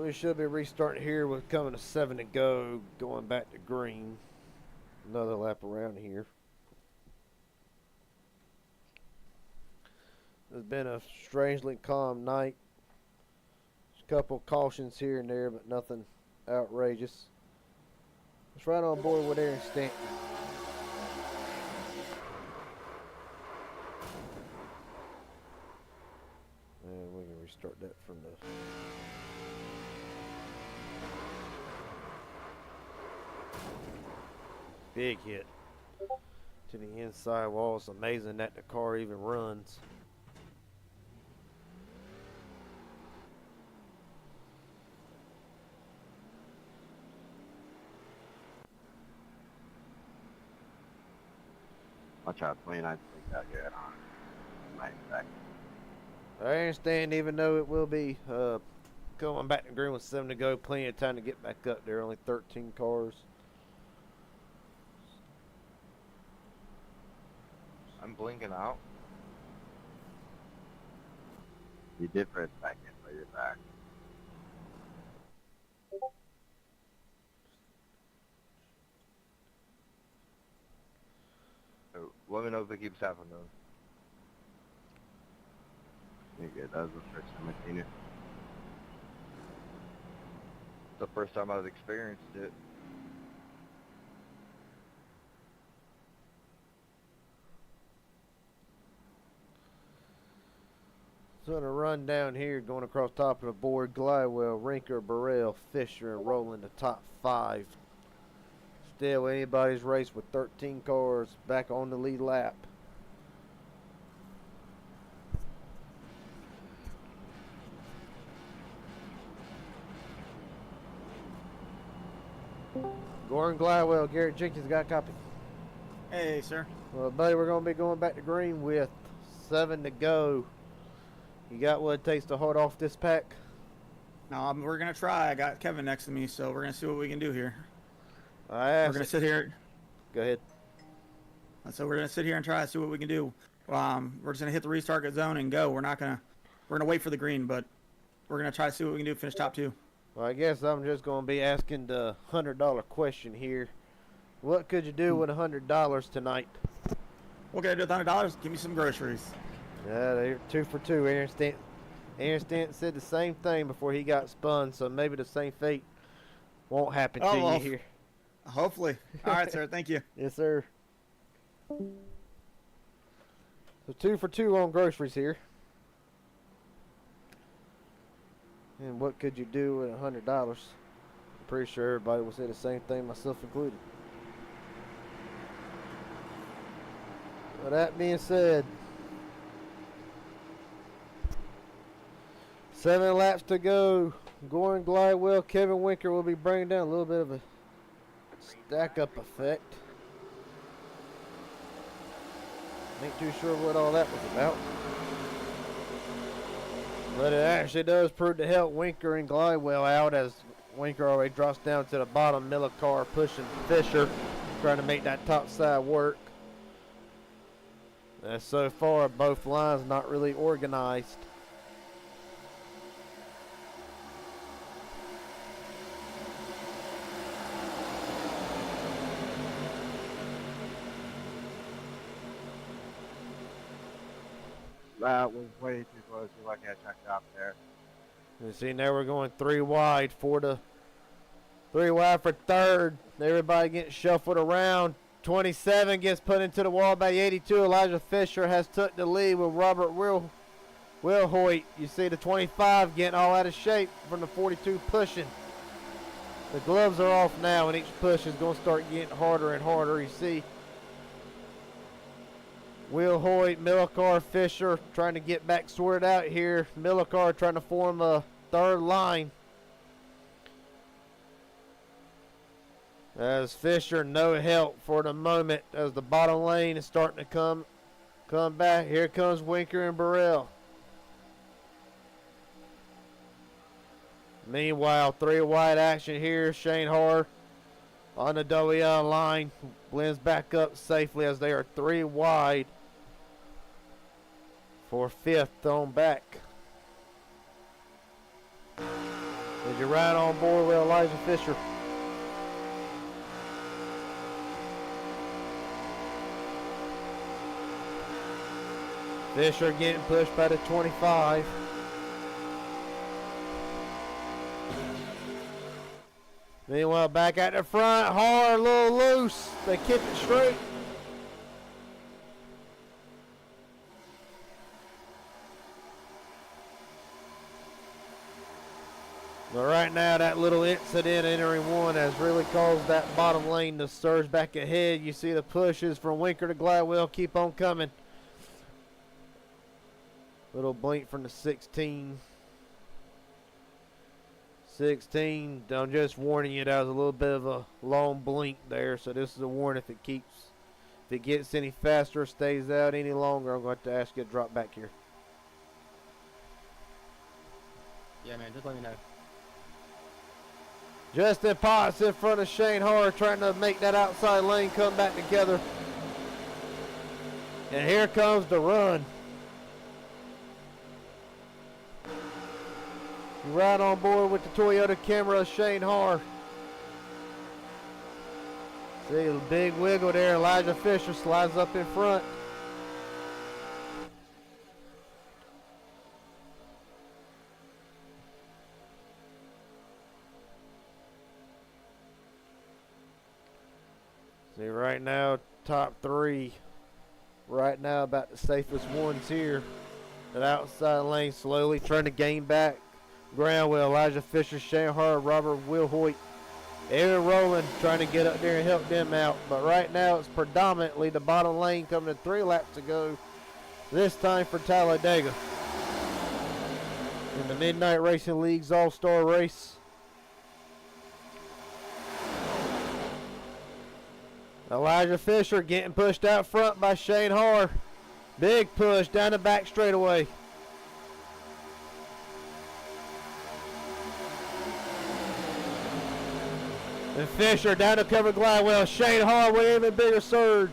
we should be restarting here with coming to 7 to go, going back to green. Another lap around here. It's been a strangely calm night. There's a couple cautions here and there, but nothing outrageous. It's right on board with Aaron Stanton. And we can restart that from the... Big hit to the inside wall. It's amazing that the car even runs. Watch out, 29 out here. Nice back. I understand, even though it will be going back to green with 7 to go, plenty of time to get back up there. Only 13 cars. I'm blinking out. You did for a second, but you're back. So, let me know if it keeps happening though. You're good. That was the first time I've seen it. The first time I've experienced it. So on a run down here, going across top of the board, Glywell, Rinker, Burrell, Fisher, and rolling the top 5. Still anybody's race with 13 cars back on the lead lap. Gordon Glywell, Garrett Jenkins got a copy. Hey, sir. Well, buddy, we're going to be going back to green with 7 to go. You got what it takes to hold off this pack? No, we're going to try. I got Kevin next to me, so we're going to see what we can do here. We're going to sit here. Go ahead. So we're going to sit here and try to see what we can do. We're just going to hit the restart zone and go. We're going to wait for the green, but we're going to try to see what we can do to finish top 2. Well, I guess I'm just going to be asking the $100 question here. What could you do with $100 tonight? What can I do with $100? Give me some groceries. Yeah, they're 2 for 2. Aaron Stanton said the same thing before he got spun, so maybe the same fate won't happen to you here. Hopefully. All right, sir. Thank you. Yes, sir. So 2 for 2 on groceries here. And what could you do with $100? I'm pretty sure everybody will say the same thing, myself included. Well, that being said, 7 laps to go. Gordon Glywell, Kevin Winker will be bringing down a little bit of a stack-up effect. Ain't too sure what all that was about. But it actually does prove to help Winker and Glywell out, as Winker already drops down to the bottom. Millicar pushing Fisher, trying to make that top side work. So far, both lines not really organized. That was way too close. You're lucky I checked out there. You see, now we're going 3 wide for 3 wide for third. Everybody getting shuffled around. 27 gets put into the wall by 82. Elijah Fisher has took the lead with Robert Wilhoit. You see the 25 getting all out of shape from the 42 pushing. The gloves are off now, and each push is going to start getting harder and harder. You see Wilhoit, Millicar, Fisher trying to get back sorted out here. Millicar trying to form a third line. As Fisher, no help for the moment, as the bottom lane is starting to come back. Here comes Winker and Burrell. Meanwhile, 3 wide action here. Shane Harr on the WL line blends back up safely as they are 3 wide for 5th on back. As You're right on board with Elijah Fisher. Fisher getting pushed by the 25. Meanwhile, back at the front, hard, a little loose. They keep it straight. But right now, that little incident entering one has really caused that bottom lane to surge back ahead. You see the pushes from Winker to Gladwell keep on coming. Little blink from the 16. 16, I'm just warning you, that was a little bit of a long blink there, so this is a warning. If it gets any faster or stays out any longer, I'm going to have to ask you to drop back here. Yeah, man, just let me know. Justin Potts in front of Shane Hart, trying to make that outside lane come back together. And here comes the run. Right on board with the Toyota Camry, Shane Hart. See a big wiggle there. Elijah Fisher slides up in front. See right now, top three. Right now about the safest ones here. That outside lane slowly trying to gain back ground with Elijah Fisher, Shane Hart, Robert Wilhoit, Aaron Rowland trying to get up there and help them out. But right now it's predominantly the bottom lane coming to 3 laps to go. This time for Talladega. In the Midnight Racing League's All-Star Race. Elijah Fisher getting pushed out front by Shane Hart. Big push down the back straightaway. And Fisher down to cover Gladwell. Shane Hart with an even bigger surge.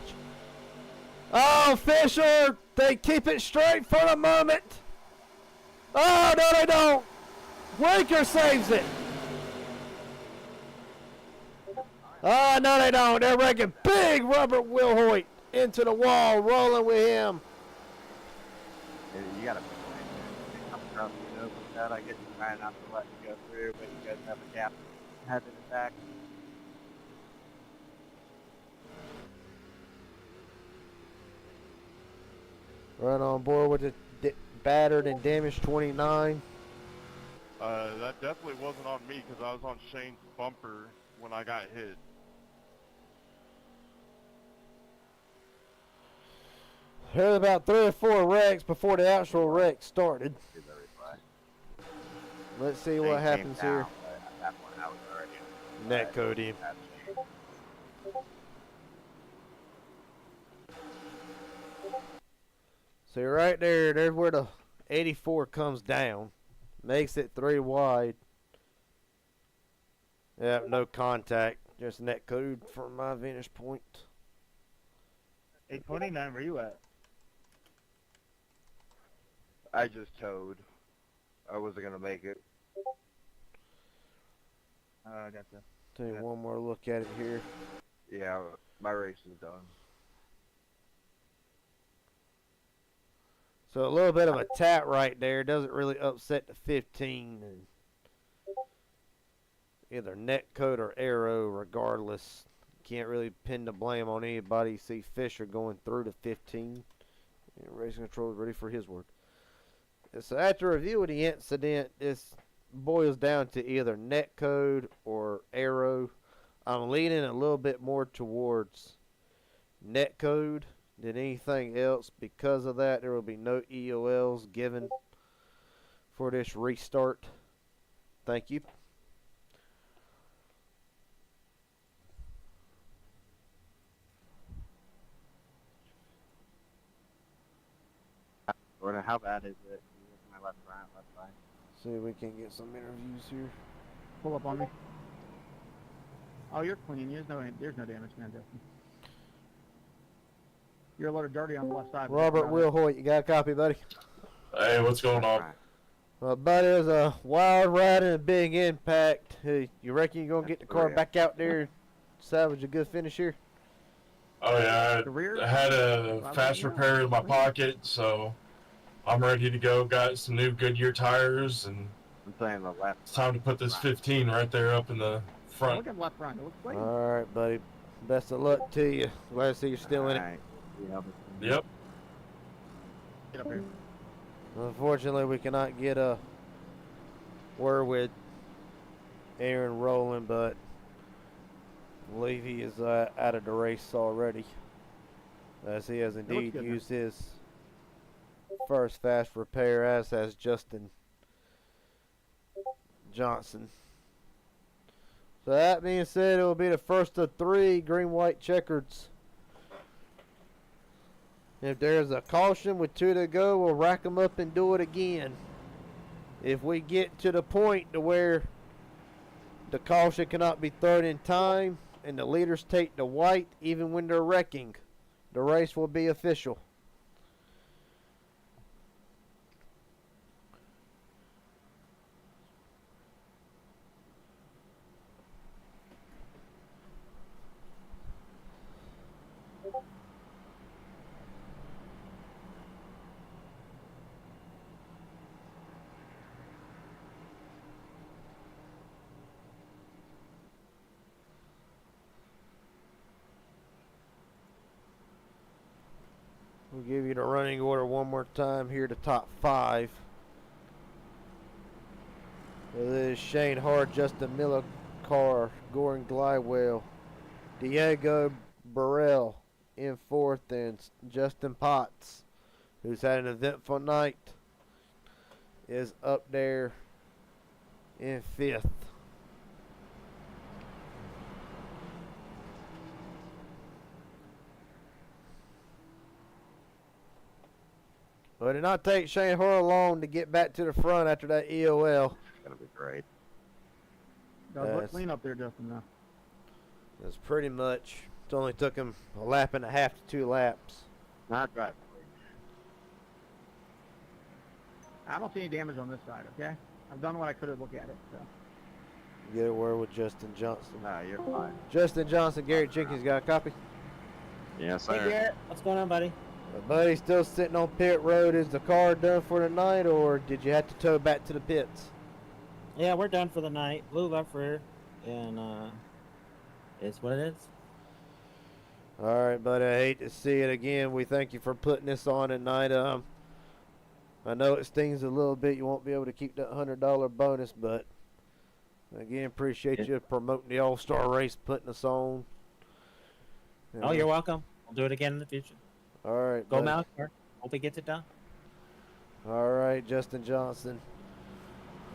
Oh, Fisher, they keep it straight for the moment. Oh, no, they don't. Winker saves it. Oh, no, they don't. They're wrecking big Robert Wilhoit into the wall, rolling with him. You gotta come from, with that. I guess you're trying not to let you go through, but you guys have a gap headed back. Right on board with the battered and damaged 29. That definitely wasn't on me because I was on Shane's bumper when I got hit. There was about 3 or 4 wrecks before the actual wreck started. Let's see what happens here. Net Cody. See right there, there's where the 84 comes down. Makes it 3 wide. Yep, no contact. Just net code from my vantage point. 829, where you at? I just towed. I wasn't gonna make it. I got you. Take one more look at it here. Yeah, my race is done. So a little bit of a tap right there doesn't really upset the 15. And either net code or arrow, regardless. Can't really pin the blame on anybody. You see Fisher going through the 15. And Racing Control is ready for his word. So after review of the incident, this boils down to either net code or arrow. I'm leaning a little bit more towards net code than anything else. Because of that, there will be no EOLs given for this restart. Thank you. How bad is it? My left side. See if we can get some interviews here. Pull up on me. Oh, you're clean. There's no damage, man, Justin. You're a little dirty on the left side. Robert Wilhoit, you got a copy, buddy? Hey, what's going on? Well, buddy, it was a wild ride and a big impact. Hey, you reckon you're going to get the car back out there and salvage a good finish here? Oh yeah, The rear? I had a Well, fast yeah. repair in my pocket, so I'm ready to go. Got some new Goodyear tires, and I'm saying the left. it's time to put this 15 right there up in the front. Look at left front. It looks clean. All right, buddy. Best of luck to you. Glad to see you're still in it. Alright. Yep. Get up here. Unfortunately, we cannot get a word with Aaron Rowland, but I believe he is out of the race already, as he has indeed good, used his first fast repair, as has Justin Johnson. So that being said, it will be the first of 3 green-white checkers. If there's a caution with 2 to go, we'll rack them up and do it again. If we get to the point to where the caution cannot be thrown in time and the leaders take the white even when they're wrecking, the race will be official. We'll give you the running order one more time here, the top 5. It is Shane Hart, Justin Miller, Gordon Glidewell, Diego Burrell in 4th, and Justin Potts, who's had an eventful night, is up there in 5th. But it did not take Shane Hart long to get back to the front after that EOL. It's gonna be great. Does look clean up there, Justin, though. That's pretty much. It only took him a lap and a half to 2 laps. Not driving. I don't see any damage on this side, okay? I've done what I could to look at it, so. Get a word with Justin Johnson. No, you're fine. Justin Johnson, Garrett Jenkins got a copy. Yes, Hey, sir. Garrett, what's going on, buddy? Buddy, still sitting on pit road. Is the car done for the night, or did you have to tow back to the pits? Yeah, we're done for the night. Blue left rear, and it's what it is. All right, buddy. I hate to see it again. We thank you for putting this on at night. I know it stings a little bit. You won't be able to keep that $100 bonus, but again, appreciate you promoting the All-Star race, putting us on. Oh, you're welcome. We'll do it again in the future. All right, Go buddy. Malcolm. Hope he gets it done. All right, Justin Johnson.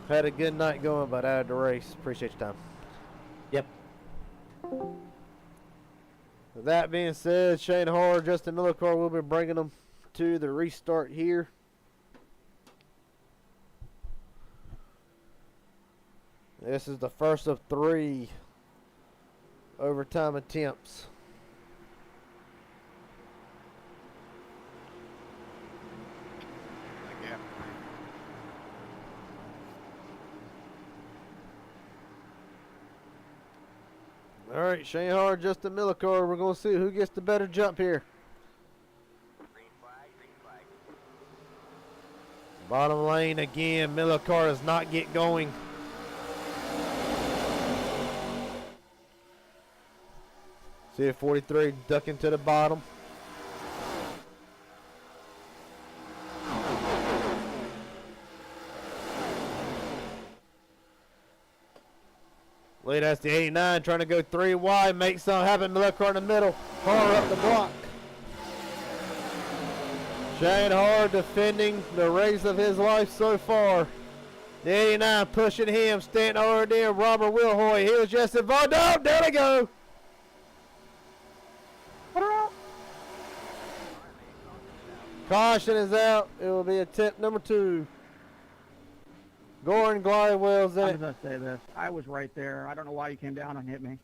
Had a good night going, but out of the race. Appreciate your time. Yep. With that being said, Shane Hart, Justin Miller car will be bringing them to the restart here. This is the first of 3 overtime attempts. All right, Shane Hart, Justin Miller car. We're going to see who gets the better jump here. Bottom lane again. Miller car does not get going. See if 43 ducking to the bottom. Lead, that's the 89 trying to go 3 wide, make something happen. Miller car in the middle. Car up the block. Shane Hart defending the race of his life so far. The 89 pushing him, standing over there. Robert Wilhoy. He was just involved. Oh, there they go. Caution is out. It will be attempt number 2. Gordon Glidewell's in I it. was going to say this. I was right there. I don't know why you came down and hit me.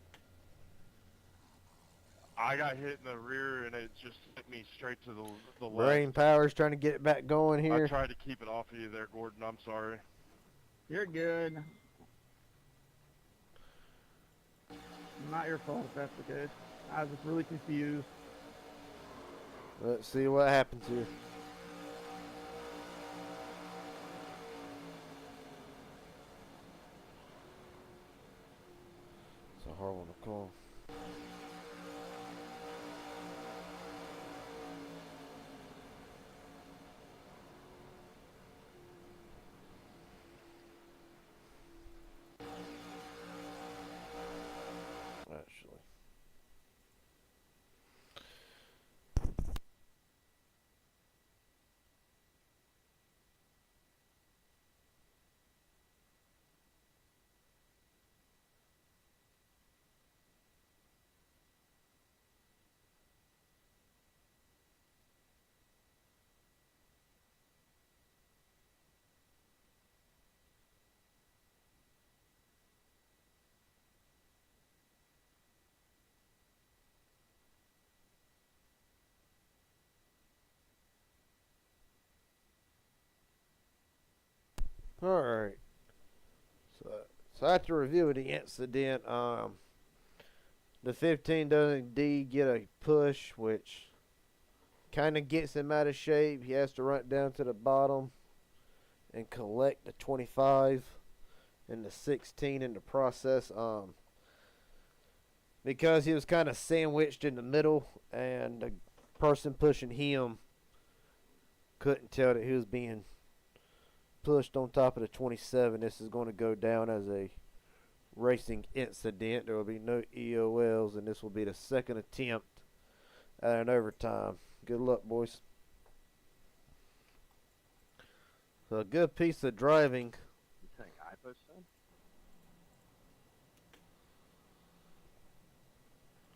I got hit in the rear and it just hit me straight to the left. Brain Powers trying to get it back going I here. tried to keep it off of you there, Gordon. I'm sorry. You're good. Not your fault if that's the case. I was just really confused. Let's see what happens here. It's a hard one to call. Actually. Alright. So after reviewing the incident, the 15 does indeed get a push, which kind of gets him out of shape. He has to run down to the bottom and collect the 25 and the 16 in the process. Because he was kind of sandwiched in the middle, and the person pushing him couldn't tell that he was being pushed on top of the 27. This is going to go down as a racing incident. There will be no EOLs, and this will be the second attempt at an overtime. Good luck, boys. So a good piece of driving. You think I pushed him?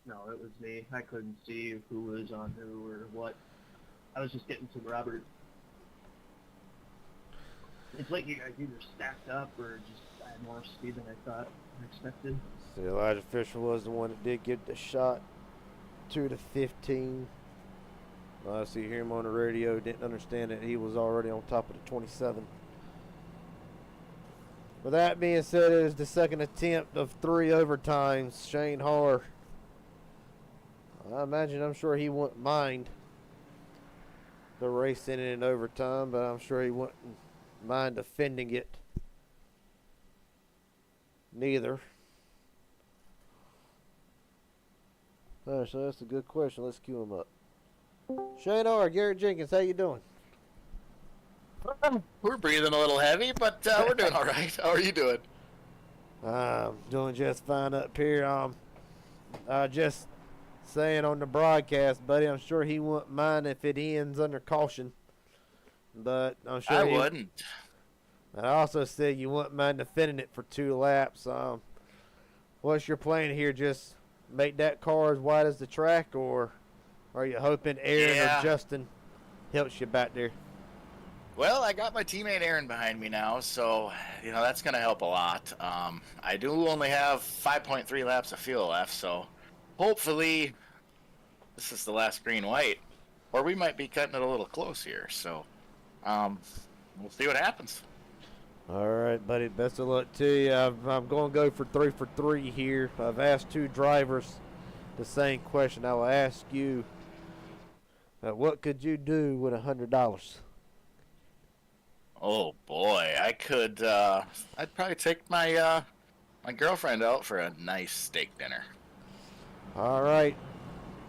No, it was me. I couldn't see who was on who or what. I was just getting to Robert. It's like you guys either stacked up or just had more speed than I thought or expected. So Elijah Fisher was the one that did get the shot to the 15. So you hear him on the radio, didn't understand that he was already on top of the 27. With that being said, it is the second attempt of 3 overtimes. Shane Harr, I'm sure he wouldn't mind the race ending in overtime, but I'm sure he wouldn't mind defending it neither. Alright, so that's a good question. Let's cue him up. Shane R. Garrett Jenkins, how you doing? We're breathing a little heavy, but we're doing all right. How are you doing? I'm doing just fine up here. Just saying on the broadcast, buddy, I'm sure he wouldn't mind if it ends under caution. But I'm sure I wouldn't. I also said you wouldn't mind defending it for 2 laps. What's your plan here? Just make that car as wide as the track, or are you hoping Aaron or Justin helps you back there? Well, I got my teammate Aaron behind me now, so that's going to help a lot. I do only have 5.3 laps of fuel left, so hopefully this is the last green white, or we might be cutting it a little close here. So we'll see what happens. All right, buddy. Best of luck to you. I'm going to go for 3 for 3 here. I've asked 2 drivers the same question. I will ask you, what could you do with $100? Oh boy, I could. I'd probably take my my girlfriend out for a nice steak dinner. All right.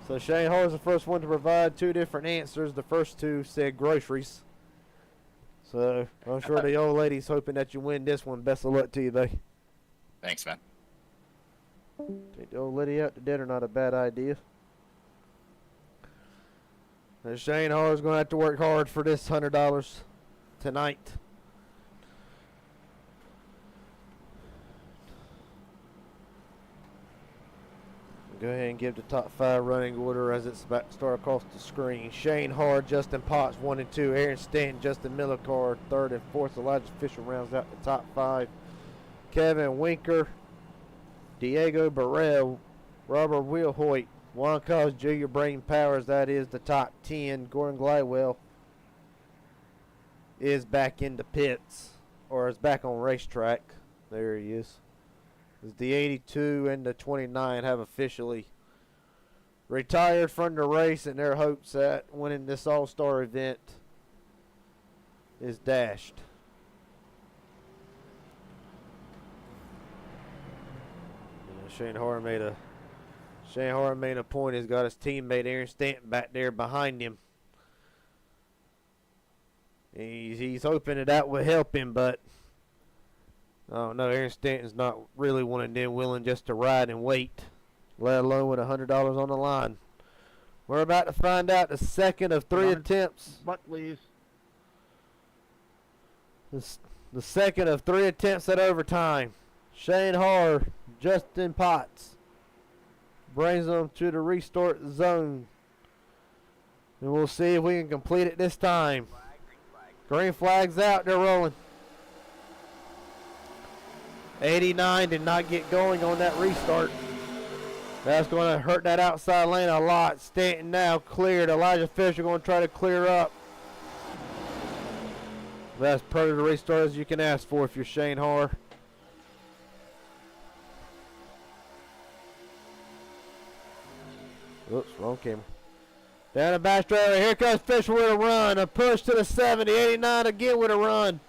So Shane Hall is the first one to provide 2 different answers. The first 2 said groceries. So I'm sure the old lady's hoping that you win this one. Best of luck to you, buddy. Thanks, man. Take the old lady out to dinner, not a bad idea. And Shane Hall is going to have to work hard for this $100 tonight. Go ahead and give the top 5 running order as it's about to start across the screen. Shane Hard, Justin Potts, 1 and 2. Aaron Stanton, Justin Millicar, 3rd and 4th. Elijah Fisher rounds out the top 5. Kevin Winker, Diego Burrell, Robert Wilhoit, Juan Carlos Jr., Braden Powers. That is the top 10. Gordon Glidewell is back in the pits. or is back on racetrack. There he is. The 82 and the 29 have officially retired from the race, and their hopes at winning this All-Star event is dashed. Shane Horner made a point. He's got his teammate Aaron Stanton back there behind him. He's hoping that will help him, but I don't know. Aaron Stanton's not really one of them willing just to ride and wait, let alone with $100 on the line. We're about to find out the second of 3 attempts. Buckley's. The second of 3 attempts at overtime. Shane Har, Justin Potts brings them to the restart zone. And we'll see if we can complete it this time. Green flag's out, they're rolling. 89 did not get going on that restart. That's going to hurt that outside lane a lot. Stanton now cleared. Elijah Fisher going to try to clear up. That's part of the restart as you can ask for if you're Shane Har. Oops, wrong camera. Down the back straight. Here comes Fisher with a run. A push to the 70. 89 again with a run.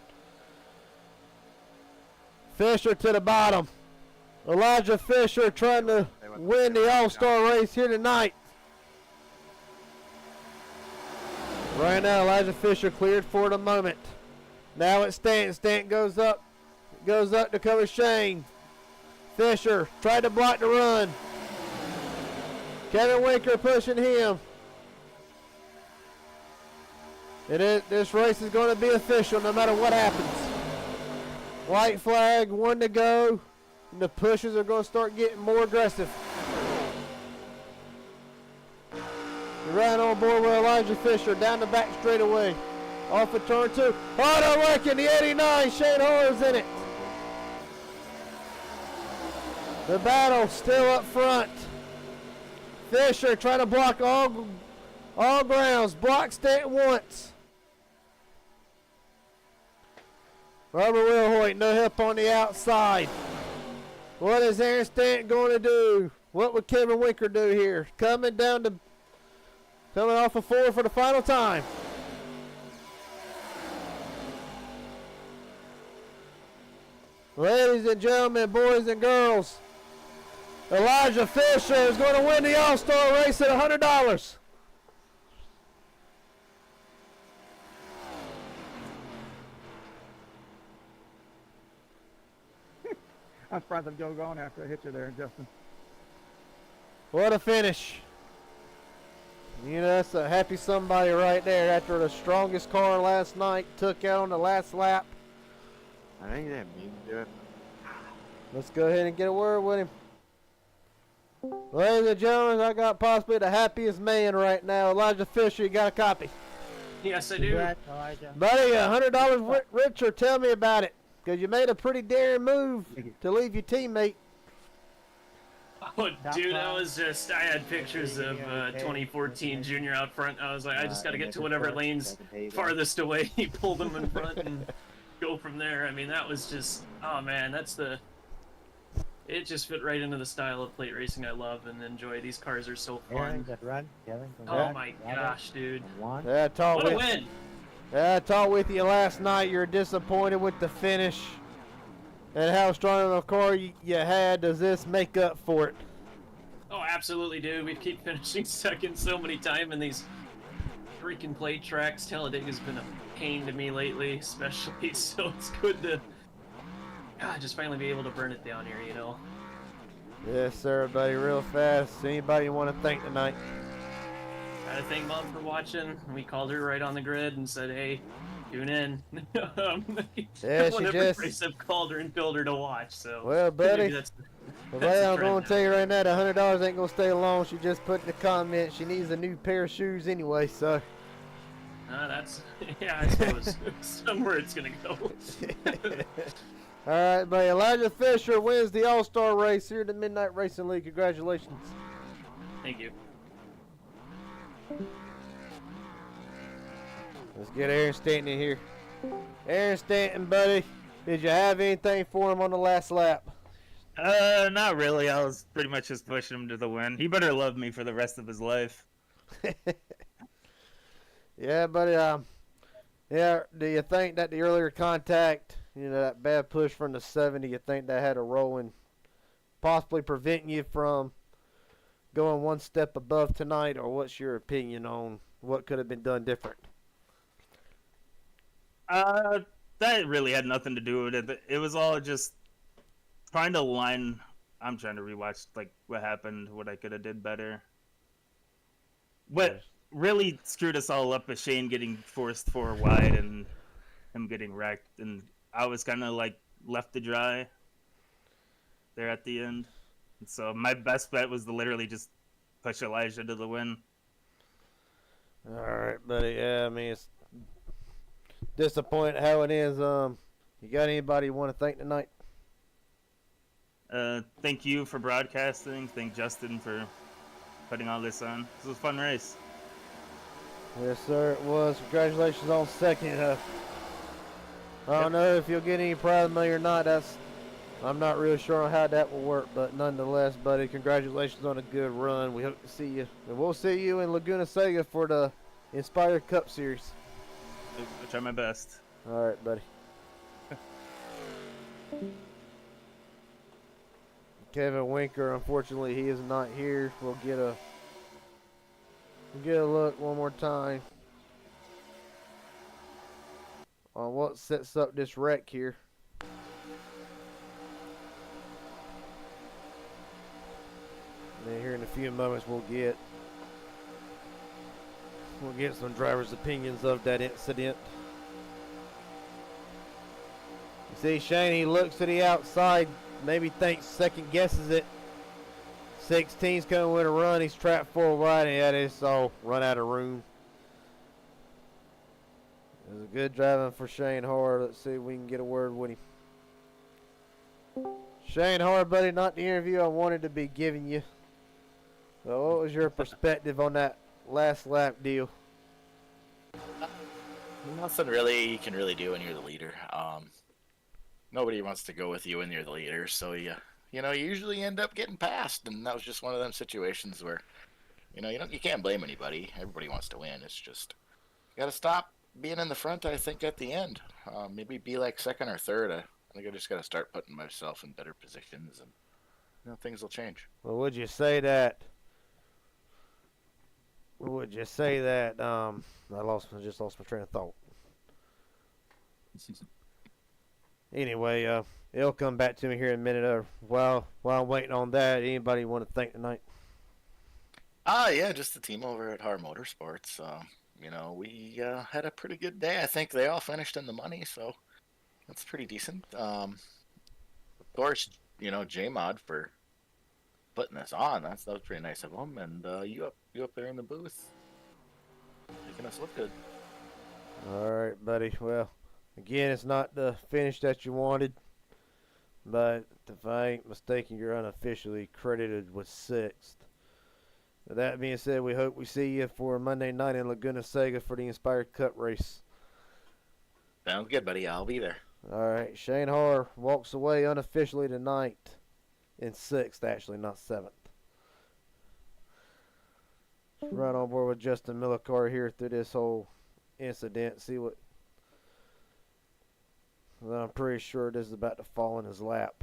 Fisher to the bottom. Elijah Fisher trying to win the All-Star race here tonight. Right now, Elijah Fisher cleared for the moment. Now it's Stanton. Stanton goes up to cover Shane. Fisher tried to block the run. Kevin Winker pushing him. This race is going to be official no matter what happens. White flag, 1 to go. And the pushes are going to start getting more aggressive. Right on board with Elijah Fisher down the back straightaway. Off of turn 2. Auto working the 89. Shane Har is in it. The battle still up front. Fisher trying to block all grounds. Block Stanton once. Robert Wilhoit, no help on the outside. What is Aaron Stanton going to do? What would Kevin Winker do here? Coming off of 4 for the final time. Ladies and gentlemen, boys and girls, Elijah Fisher is going to win the All-Star race at $100. I'm surprised I'm going after I hit you there, Justin. What a finish. You know, that's a happy somebody right there after the strongest car last night took out on the last lap. I think they mean to do it. Let's go ahead and get a word with him. Ladies and gentlemen, I got possibly the happiest man right now. Elijah Fisher, you got a copy? Yes, I do. Buddy, $100 richer. Tell me about it. Because you made a pretty daring move to leave your teammate. Oh, dude, that was just, I had pictures of 2014 Junior out front. I was like, I just got to get to whatever lane's farthest away. Pull them in front and go from there. I mean, that was just, oh man, it just fit right into the style of plate racing I love and enjoy. These cars are so fun. Oh my gosh, dude. What a win! I talked with you last night. You're disappointed with the finish and how strong of a car you had. Does this make up for it? Oh, absolutely, dude. We keep finishing second so many times in these freaking plate tracks. Talladega's been a pain to me lately, especially. So it's good to just finally be able to burn it down here, you know. Yes, sir, buddy. Real fast. Anybody you want to thank tonight? I thank Mom for watching. We called her right on the grid and said, "Hey, tune in." Yeah, she just. Race I've called her and told her to watch. So. Well, buddy. That's I'm going to tell you right now, the $100 ain't going to stay long. She just put in the comment she needs a new pair of shoes anyway, so. That's, yeah, I suppose somewhere it's going to go. All right, buddy. Elijah Fisher wins the All-Star race here at the Midnight Racing League. Congratulations. Thank you. Let's get Aaron Stanton in here. Aaron Stanton, buddy. Did you have anything for him on the last lap? Not really. I was pretty much just pushing him to the win. He better love me for the rest of his life. Yeah, buddy. Yeah. Do you think that the earlier contact, that bad push from the 70, you think that had a role in possibly preventing you from going one step above tonight, or what's your opinion on what could have been done different? That really had nothing to do with it. It was all just trying to line. I'm trying to rewatch like what happened, what I could have did better. What really screwed us all up is Shane getting forced 4 wide and him getting wrecked, and I was kind of like left to dry there at the end. And so my best bet was to literally just push Elijah to the win. All right, buddy. Yeah, I mean, it's disappointing how it is. You got anybody you want to thank tonight? Thank you for broadcasting. Thank Justin for putting all this on. This was a fun race. Yes, sir, it was. Congratulations on second. I don't know if you'll get any prize money or not. I'm not really sure on how that will work, but nonetheless, buddy, congratulations on a good run. We hope to see you, and we'll see you in Laguna Seca for the Inspire Cup Series. I'll try my best. All right, buddy. Kevin Winker, unfortunately, he is not here. We'll get a look one more time on what sets up this wreck here. And then here in a few moments we'll get some drivers' opinions of that incident. You see Shane, he looks to the outside, maybe thinks, second guesses it. 16's coming with a run. He's trapped 4 wide, and it's all run out of room. It was a good driving for Shane Hard. Let's see if we can get a word with him. Shane Hard, buddy, not the interview I wanted to be giving you. So what was your perspective on that last lap deal? Nothing really you can really do when you're the leader. Nobody wants to go with you when you're the leader, so you usually end up getting passed, and that was just one of them situations where, you can't blame anybody. Everybody wants to win. It's just you got to stop being in the front. I think at the end, maybe be like second or third. I think I just got to start putting myself in better positions, and things will change. Well, would you say that? I just lost my train of thought. Anyway, it'll come back to me here in a minute. While I'm waiting on that, anybody you want to thank tonight? Yeah, just the team over at Har Motorsports. We had a pretty good day. I think they all finished in the money, so that's pretty decent. Of course, J-Mod for putting this on. That was pretty nice of them. And you up there in the booth, making us look good. All right, buddy. Well, again, it's not the finish that you wanted, but if I ain't mistaken, you're unofficially credited with 6th. With that being said, we hope we see you for Monday night in Laguna Seca for the Inspired Cup race. Sounds good, buddy. I'll be there. All right, Shane Har walks away unofficially tonight in 6th, actually, not 7th. Right on board with Justin Millicar here through this whole incident. See what. Well, I'm pretty sure this is about to fall in his lap.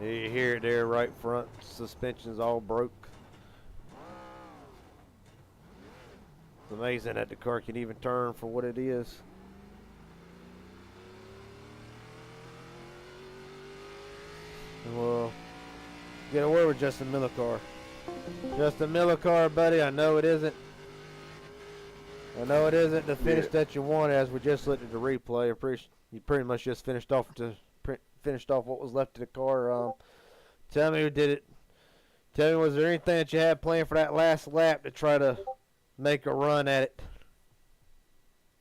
You hear it there, right front suspension's all broke. It's amazing that the car can even turn for what it is. Well, get a word with Justin Millicar. Justin Millicar, buddy, I know it isn't the finish that you wanted. As we just looked at the replay, you pretty much just finished off what was left of the car. Tell me, was there anything that you had planned for that last lap to try to make a run at it?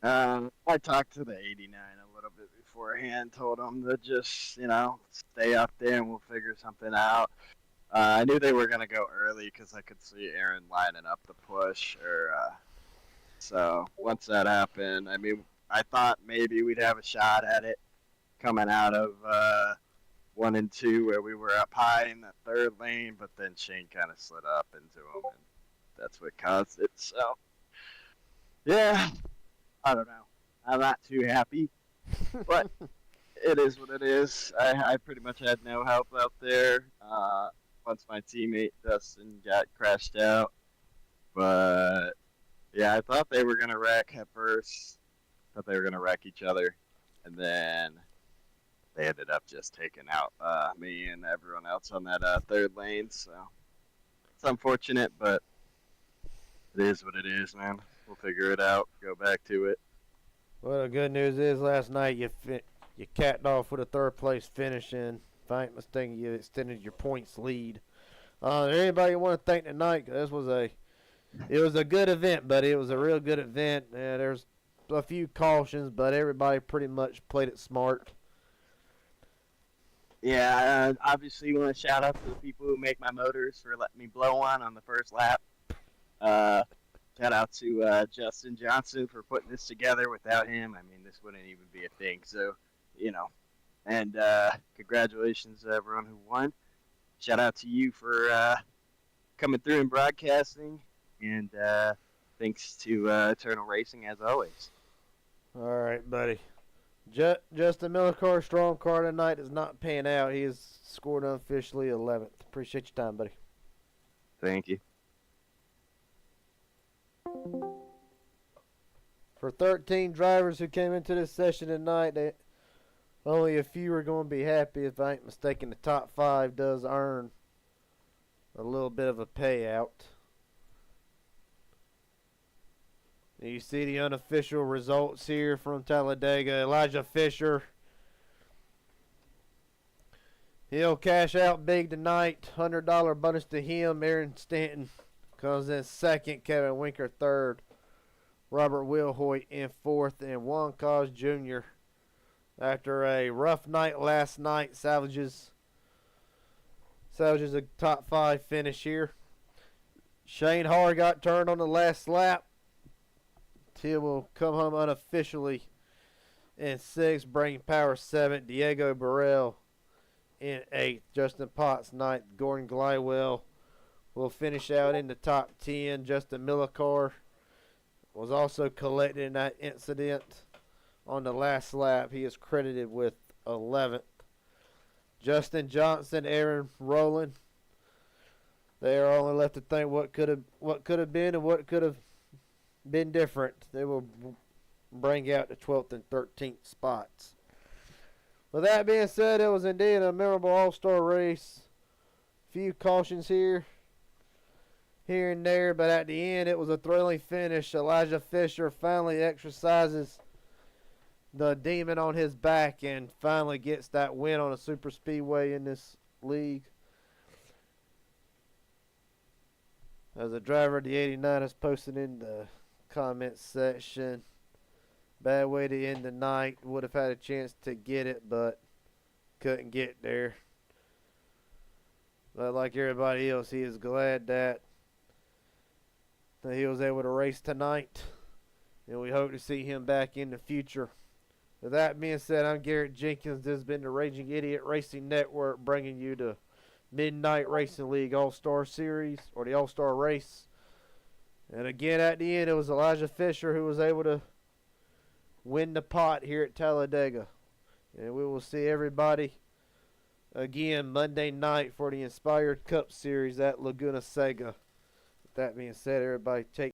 I talked to the 89 a little bit beforehand, told them to just, stay up there and we'll figure something out. I knew they were going to go early because I could see Aaron lining up the push. So once that happened, I mean, I thought maybe we'd have a shot at it coming out of 1 and 2 where we were up high in the third lane, but then Shane kind of slid up into him, and that's what caused it. So, yeah, I don't know. I'm not too happy, but it is what it is. I pretty much had no help out there once my teammate Dustin got crashed out. But, yeah, I thought they were going to wreck at first. Thought they were going to wreck each other. And then they ended up just taking out me and everyone else on that third lane. So it's unfortunate, but it is what it is, man. We'll figure it out. Go back to it. Well, the good news is last night you capped off with a third place finish, and if I ain't mistaken, you extended your points lead. Anybody you want to thank tonight? 'Cause it was a good event, buddy. It was a real good event. There's a few cautions, but everybody pretty much played it smart. Yeah, obviously want to shout out to the people who make my motors for letting me blow on the first lap. Shout out to Justin Johnson for putting this together. Without him, I mean, this wouldn't even be a thing. So, and congratulations to everyone who won. Shout out to you for coming through and broadcasting, and thanks to Eternal Racing as always. All right, buddy. Justin Millicar, strong car tonight, is not paying out. He has scored unofficially 11th. Appreciate your time, buddy. Thank you. For 13 drivers who came into this session tonight, only a few are going to be happy. If I ain't mistaken, the top 5 does earn a little bit of a payout. You see the unofficial results here from Talladega. Elijah Fisher, he'll cash out big tonight. $100 bonus to him. Aaron Stanton comes in second. Kevin Winker third. Robert Wilhoit in fourth. And Juan Cos Jr., after a rough night last night, salvages a top 5 finish here. Shane Harr got turned on the last lap. He will come home unofficially in 6th. Brain Power 7th. Diego Burrell in 8th. Justin Potts 9th. Gordon Glywell will finish out in the top 10. Justin Millicar was also collected in that incident on the last lap. He is credited with 11th. Justin Johnson, Aaron Rowland. They are only left to think what could have been and what could have been different. They will bring out the 12th and 13th spots. With that being said, it was indeed a memorable all-star race. Few cautions here and there, but at the end it was a thrilling finish. Elijah Fisher finally exercises the demon on his back and finally gets that win on a super speedway in this league. As a driver, the 89 is posted in the comment section. Bad way to end the night. Would have had a chance to get it, but couldn't get there. But like everybody else, he is glad that he was able to race tonight, and we hope to see him back in the future. With that being said, I'm Garrett Jenkins. This has been the Raging Idiot Racing Network, bringing you the Midnight Racing League All-Star Series, or the All-Star Race. And again, at the end, it was Elijah Fisher who was able to win the pot here at Talladega. And we will see everybody again Monday night for the Inspired Cup Series at Laguna Seca. With that being said, everybody take